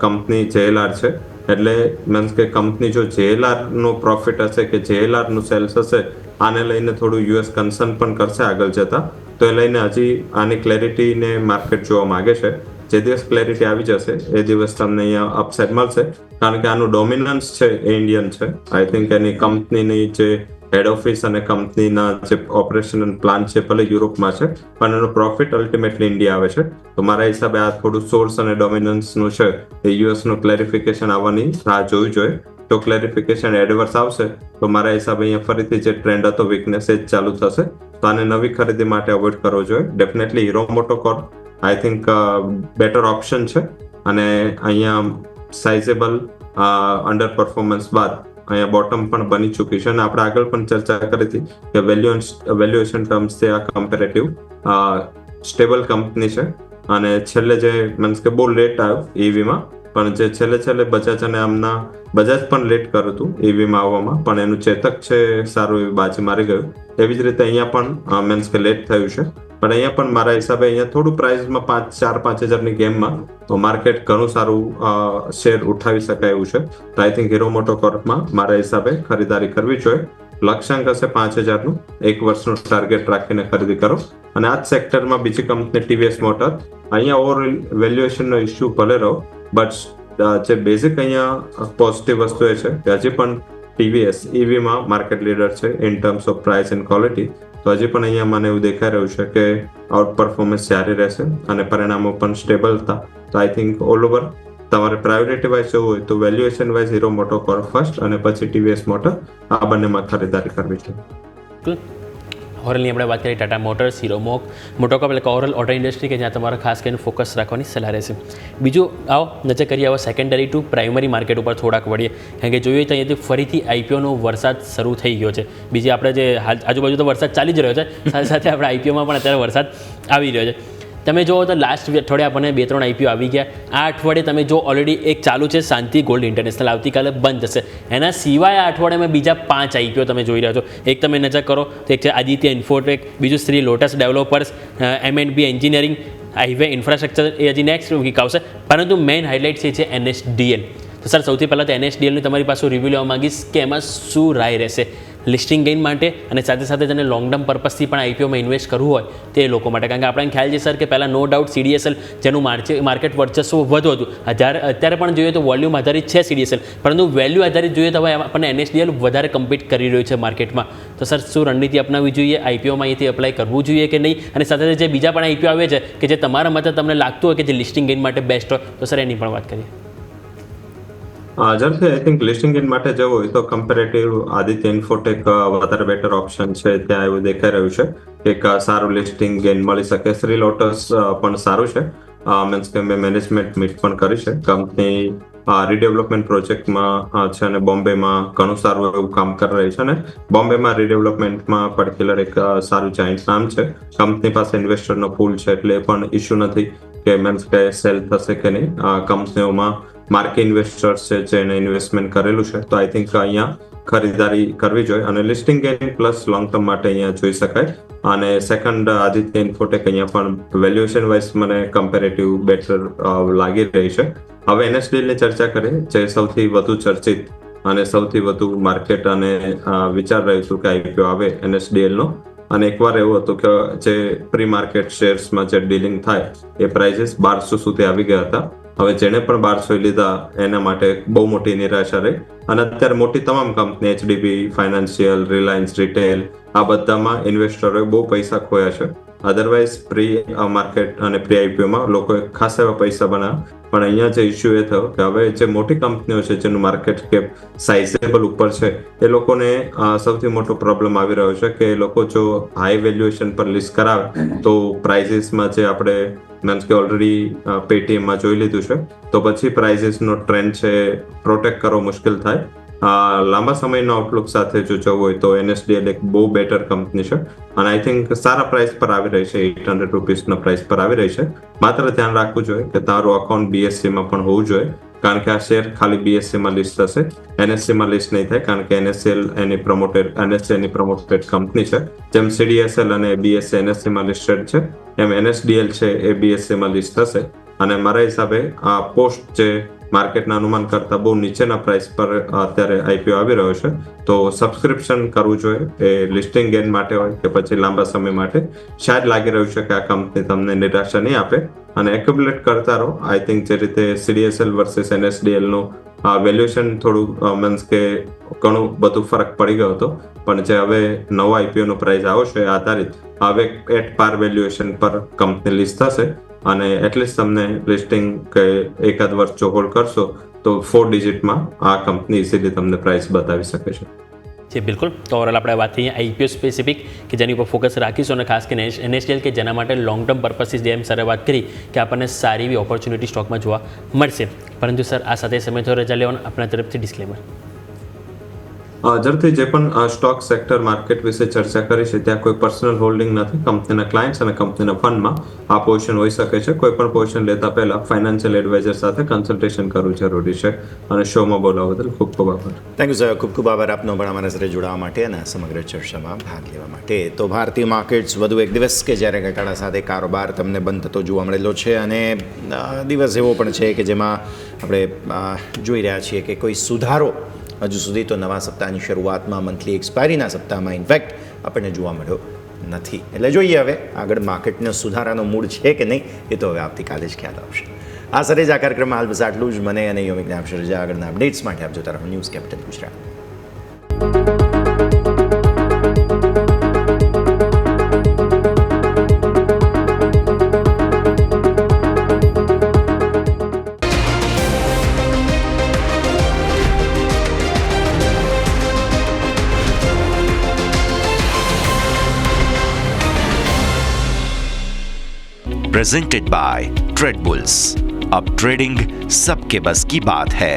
કંપની JLR છે, એટલે મીન્સ કે કંપની જો JLR નો પ્રોફિટ હશે કે JLR નું સેલ્સ હશે, આને લઈને થોડું US કન્સર્ન પણ કરશે આગળ જતા, તો એ લઈને હજી આની ક્લેરિટીને માર્કેટ જોવા માંગે છે. જે દિવસ ક્લેરિટી આવી જશે એ દિવસ તમને અહીંયા અપસાઇડ મળશે, કારણ કે આનું ડોમિનન્સ છે એ ઇન્ડિયન છે. આઈ થિંક એની કંપનીની જે હેડ ઓફિસ અને કંપનીના જે ઓપરેશન પ્લાન છે ભલે યુરોપમાં છે, પણ એનો પ્રોફિટ અલ્ટિમેટલી ઇન્ડિયા આવે છે. તો મારા હિસાબે આ થોડું સોર્સ અને ડોમિનન્સનું છે એ US નું ક્લેરિફિકેશન આવવાની રાહ જોવી જોઈએ. જો ક્લેરિફિકેશન એડવર્સ આવશે તો મારા હિસાબે અહીંયા ફરીથી જે ટ્રેન્ડ હતો વીકનેસ એ જ ચાલુ થશે. તો આને નવી ખરીદી માટે અવોઇડ કરવો જોઈએ. Definitely Hero MotoCorp I think better option છે, અને અહીંયા સાઇઝેબલ અંડર પરફોર્મન્સ બાદ અહીંયા બોટમ પણ બની ચૂકી છે, અને આપણે આગળ પણ ચર્ચા કરી હતી કે વેલ્યુએશન ટર્મ્સથી આ કમ્પેરેટિવ સ્ટેબલ કંપની છે. અને છેલ્લે જે મીન્સ કે બહુ લેટ આવ્યો EVમાં, પણ જે છેલ્લે બજાજ અને આમના બજાજ પણ લેટ કર્યું હતું EVમાં આવવામાં, પણ એનું ચેતક છે સારું એવી બાજી મારી ગયું. એવી જ રીતે અહીંયા પણ મીન્સ કે લેટ થયું છે, પણ અહીંયા પણ મારા હિસાબે અહીંયા થોડું પ્રાઇસમાં 4-5 હજારની ગેમમાં તો માર્કેટ ઘણું સારું શેર ઉઠાવી શકાય એવું છે. તો આઈ થિંક હીરો મોટોકોર્પમાં મારા હિસાબે ખરીદારી કરવી જોઈએ. લક્ષ્યાંક હશે 5,000નું, 1 વર્ષનું ટાર્ગેટ રાખીને ખરીદી કરો. અને આ જ સેક્ટરમાં બીજી કંપની TVS મોટર, અહીંયા ઓવરઓલ વેલ્યુએશનનો ઇસ્યુ ભલે રહો, બટ જે બેઝિક અહીંયા પોઝિટિવ વસ્તુ એ છે કે હજી પણ TVS EVમાં માર્કેટ લીડર છે in terms of price and quality. તો હજી પણ અહીંયા મને એવું દેખાઈ રહ્યું છે કે આઉટ પરફોર્મન્સ જારી રહેશે અને પરિણામો પણ સ્ટેબલ હતા. તો આઈ થિંક ઓલ ઓવર તમારે પ્રાયોરિટી વાઇઝ જવું હોય તો વેલ્યુએશન વાઇઝ હીરો મોટોકોર્પ ફર્સ્ટ અને પછી TVS મોટર, આ બંનેમાં ખરીદારી કરવી છે. ઓવરઓલની આપણે વાત કરીએ ટાટા મોટર્સ, હીરો મોટોકોર્પ એટલે ઓવરઓલ ઓટો ઇન્ડસ્ટ્રી કે જ્યાં તમારે ખાસ કરીને ફોકસ રાખવાની સલાહ રહેશે. બીજું આવો નજર કરીએ હવે સેકન્ડરી ટુ પ્રાઇમરી માર્કેટ ઉપર થોડાક વળીએ, કારણ કે જોઈએ તો અહીંયાથી ફરીથી IPOનો વરસાદ શરૂ થઈ ગયો છે. બીજી આપણે જે આજુબાજુ તો વરસાદ ચાલી જ રહ્યો છે, સાથે સાથે આપણે IPOમાં પણ અત્યારે વરસાદ આવી રહ્યો છે. તમે જુઓ તો લાસ્ટ અઠવાડિયે આપણને 2-3 IPO આવી ગયા. આ અઠવાડિયે તમે જો ઓલરેડી એક ચાલુ છે શાંતિ ગોલ્ડ ઇન્ટરનેશનલ, આવતીકાલે બંધ થશે. એના સિવાય આ અઠવાડિયામાં બીજા 5 IPO તમે જોઈ રહ્યા છો. એક તમે નજર કરો તો એક છે આદિત્ય ઇન્ફોટેક, બીજું Shri Lotus Developers, M&B engineering, highway infrastructure એ હજી નેક્સ્ટ વીક આવશે. પરંતુ મેઇન હાઇલાઇટ છે NSDL. તો સર સૌથી પહેલાં તો NSDLની તમારી પાસે રિવ્યૂ લેવા માંગીશ કે એમાં શું રાય રહેશે લિસ્ટિંગ ગેઇન માટે, અને સાથે સાથે જેને લોંગ ટર્મ પર્પઝથી પણ IPOમાં ઇન્વેસ્ટ કરવું હોય તે લોકો માટે. કારણ કે આપણને ખ્યાલ છે સર કે પહેલાં નો ડાઉટ CDSL જેનું માર્કેટ વર્ચસ્વ વધુ હતું, અત્યારે પણ જોઈએ તો વોલ્યુમ આધારિત છે CDSL, પરંતુ વેલ્યુ આધારિત જોઈએ તો હવે આપણને NSDL વધારે કમ્પીટ કરી રહ્યું છે માર્કેટમાં. તો સર શું રણનીતિ અપનાવવી જોઈએ, IPOમાં અહીંથી અપ્લાય કરવું જોઈએ કે નહીં, અને સાથે સાથે જે બીજા પણ IPO આવે છે કે જે તમારા મતે તમને લાગતું હોય કે જે લિસ્ટિંગ ગેઇન માટે બેસ્ટ હોય, તો સર એની પણ વાત કરીએ. ઝડપથી આઈ થિંક લિસ્ટિંગ ઇન માટે જવું હોય તો કમ્પેરેટિવ આદિત્ય ઇન્ફોટેક વધારે બેટર ઓપ્શન છે. ત્યાં એવું દેખાઈ રહ્યું છે કે એક સારું લિસ્ટિંગ ગેઇન મળી શકે. શ્રી લોટસ પણ સારું છે, મીન્સ કે મેં મેનેજમેન્ટ મીટ પણ કરી છે. કંપની રીડેવલપમેન્ટ પ્રોજેક્ટમાં છે અને બોમ્બેમાં ઘણું સારું એવું કામ કરી રહી છે, અને બોમ્બેમાં રીડેવલપમેન્ટમાં પર્ટિક્યુલર એક સારું જાયન્ટ નામ છે. કંપની પાસે ઇન્વેસ્ટરનો પૂલ છે, એટલે એ પણ ઇસ્યુ નથી કે મીન્સ કે સેલ થશે કે નહીં. કંપનીઓમાં માર્કેટ ઇન્વેસ્ટર્સ છે જેને ઇન્વેસ્ટમેન્ટ કરેલું છે, તો આઈ થિંક અહીંયા ખરીદારી કરવી જોઈએ. અને listing gain plus long term માટે અહીંયા જોઈ શકાય. અને સેકન્ડ આદિત્ય ઇન્ફોટેક અહીંયા પણ વેલ્યુએશન વાઇઝ મને કમ્પેરેટિવ બેટર લાગી રહી છે. હવે NSDL ની ચર્ચા કરીએ, જે સૌથી વધુ ચર્ચિત અને સૌથી વધુ માર્કેટ અને વિચાર રહ્યું હતું કે IPO આવે NSDL નો. અને એકવાર એવું હતું કે જે પ્રી માર્કેટ શેર્સમાં જે ડીલિંગ થાય એ પ્રાઇસીસ 1200 સુધી આવી ગયા હતા. હવે જેને પણ 1200 લીધા એના માટે બહુ મોટી નિરાશા રહી, અને અત્યારે મોટી તમામ company HDB financial, Reliance retail, આ બધામાં ઇન્વેસ્ટરોએ બહુ પૈસા ખોયા છે. અધરવાઇઝ પ્રી માર્કેટ અને પ્રી IPOમાં લોકોએ ખાસ એવા પૈસા બનાવ્યા. પણ અહીંયા જે ઇસ્યુ એ થયો કે હવે જે મોટી કંપનીઓ છે જેનું માર્કેટ કેપ સાઇઝેબલ ઉપર છે, એ લોકોને સૌથી મોટો પ્રોબ્લેમ આવી રહ્યો છે કે એ લોકો જો હાઈ વેલ્યુએશન પર લિસ્ટ કરાવે તો પ્રાઇઝીસમાં જે આપણે મીન્સ કે ઓલરેડી પેટીએમમાં જોઈ લીધું છે, તો પછી પ્રાઇઝીસનો ટ્રેન્ડ છે પ્રોટેક્ટ કરવો મુશ્કેલ થાય. લાંબા સમયનો આઉટલુક સાથે જો જવું હોય તો NSDL એક બહુ બેટર કંપની છે, અને આઈ થિંક સારા પ્રાઇસ પર આવી રહી છે. 800 રૂપીસના પ્રાઇસ પર આવી રહી છે. માત્ર ધ્યાન રાખવું જોઈએ કે તારું અકાઉન્ટ BSE માં પણ હોવું જોઈએ, કારણ કે આ શેર ખાલી BSE માં લિસ્ટ થશે, NSE માં લિસ્ટ નહીં થાય, કારણ કે NSE એની પ્રમોટેડ કંપની છે. જેમ CDSL અને BSE NSE માં લિસ્ટેડ છે, એમ NSDL છે એ BSE માં લિસ્ટ થશે. અને મારા હિસાબે આ પોસ્ટ જે માર્કેટના અનુમાન કરતા બહુ નીચેના પ્રાઇસ પર અત્યારે IPO આવી રહ્યો છે, તો સબસ્ક્રિપ્શન કરવું જોઈએ, એ લિસ્ટિંગ ગેઇન માટે હોય કે પછી લાંબા સમય માટે. શાયદ લાગી રહ્યું છે કે આ કંપની તમને નિરાશા નહીં આપે અને એક્યુમ્યુલેટ કરતા રહો. આઈ થિંક જે રીતે CDSL વર્સિસ NSDL નું વેલ્યુએશન થોડું મીન્સ કે ઘણું બધું ફરક પડી ગયો હતો, પણ જે હવે નવો IPO નો પ્રાઇસ આવ્યો છે આધારિત હવે એટ પાર વેલ્યુએશન પર કંપની લિસ્ટ થશે. અને એટલીસ્ટ તમને લિસ્ટિંગ કે એકાદ વર્ષ જો હોલ્ડ કરશો તો 4 ડિજિટમાં આ કંપની ઇઝીલી તમને પ્રાઇસ બતાવી શકે છે. જી બિલકુલ. તો ઓવરઓલ આપણે વાત થઈ IPO સ્પેસિફિક કે જેની ઉપર ફોકસ રાખીશું, અને ખાસ કરીને NSDL કે જેના માટે લોંગ ટર્મ પર્પસથી જેમ સરે વાત કરી કે આપણને સારી એવી ઓપોર્ચ્યુનિટી સ્ટોકમાં જોવા મળશે. પરંતુ સર આ સાથે સમય તો રજા લેવાનું આપણા તરફથી ડિસ્ક્લેમર. ઝડપથી જે પણ સ્ટોક સેક્ટર માર્કેટ વિશે ચર્ચા કરી છે ત્યાં કોઈ પર્સનલ હોલ્ડિંગ નથી. કંપનીના ક્લાયન્ટ્સ અને કંપનીના ફંડમાં આ પોઝિશન હોઈ શકે છે. કોઈ પણ પોઝિશન લેતા પહેલા ફાઇનાન્શિયલ એડવાઇઝર સાથે કન્સલ્ટેશન કરવું જરૂરી છે. અને શોમાં બોલાવવા બદલ ખૂબ ખૂબ આભાર. Thank you sir. ખૂબ ખૂબ આભાર આપનો પણ અમારા સાથે જોડાવા માટે અને આ સમગ્ર ચર્ચામાં ભાગ લેવા માટે. તો ભારતીય માર્કેટ્સ વધુ એક દિવસ કે જ્યારે ઘટાડા સાથે કારોબાર તમને બંધ થતો જોવા મળેલો છે, અને દિવસ એવો પણ છે કે જેમાં આપણે જોઈ રહ્યા છીએ કે કોઈ સુધારો હજુ સુધી તો નવા સપ્તાહની શરૂઆતમાં મંથલી એક્સપાયરીના સપ્તાહમાં ઇનફેક્ટ આપણને જોવા મળ્યો નથી. એટલે જોઈએ હવે આગળ માર્કેટનો સુધારાનો મૂડ છે કે નહીં, એ તો હવે આવતીકાલે જ ખ્યાલ આવશે. આ સાથે જ આ કાર્યક્રમમાં હાલ બસ આટલું જ. મને અને યોમિકને આપશે રજા. આગળના અપડેટ્સ માટે આપ જોતા રહો news capital Gujarat. Presented by trade bulls. अब ट्रेडिंग सबके बस की बात है.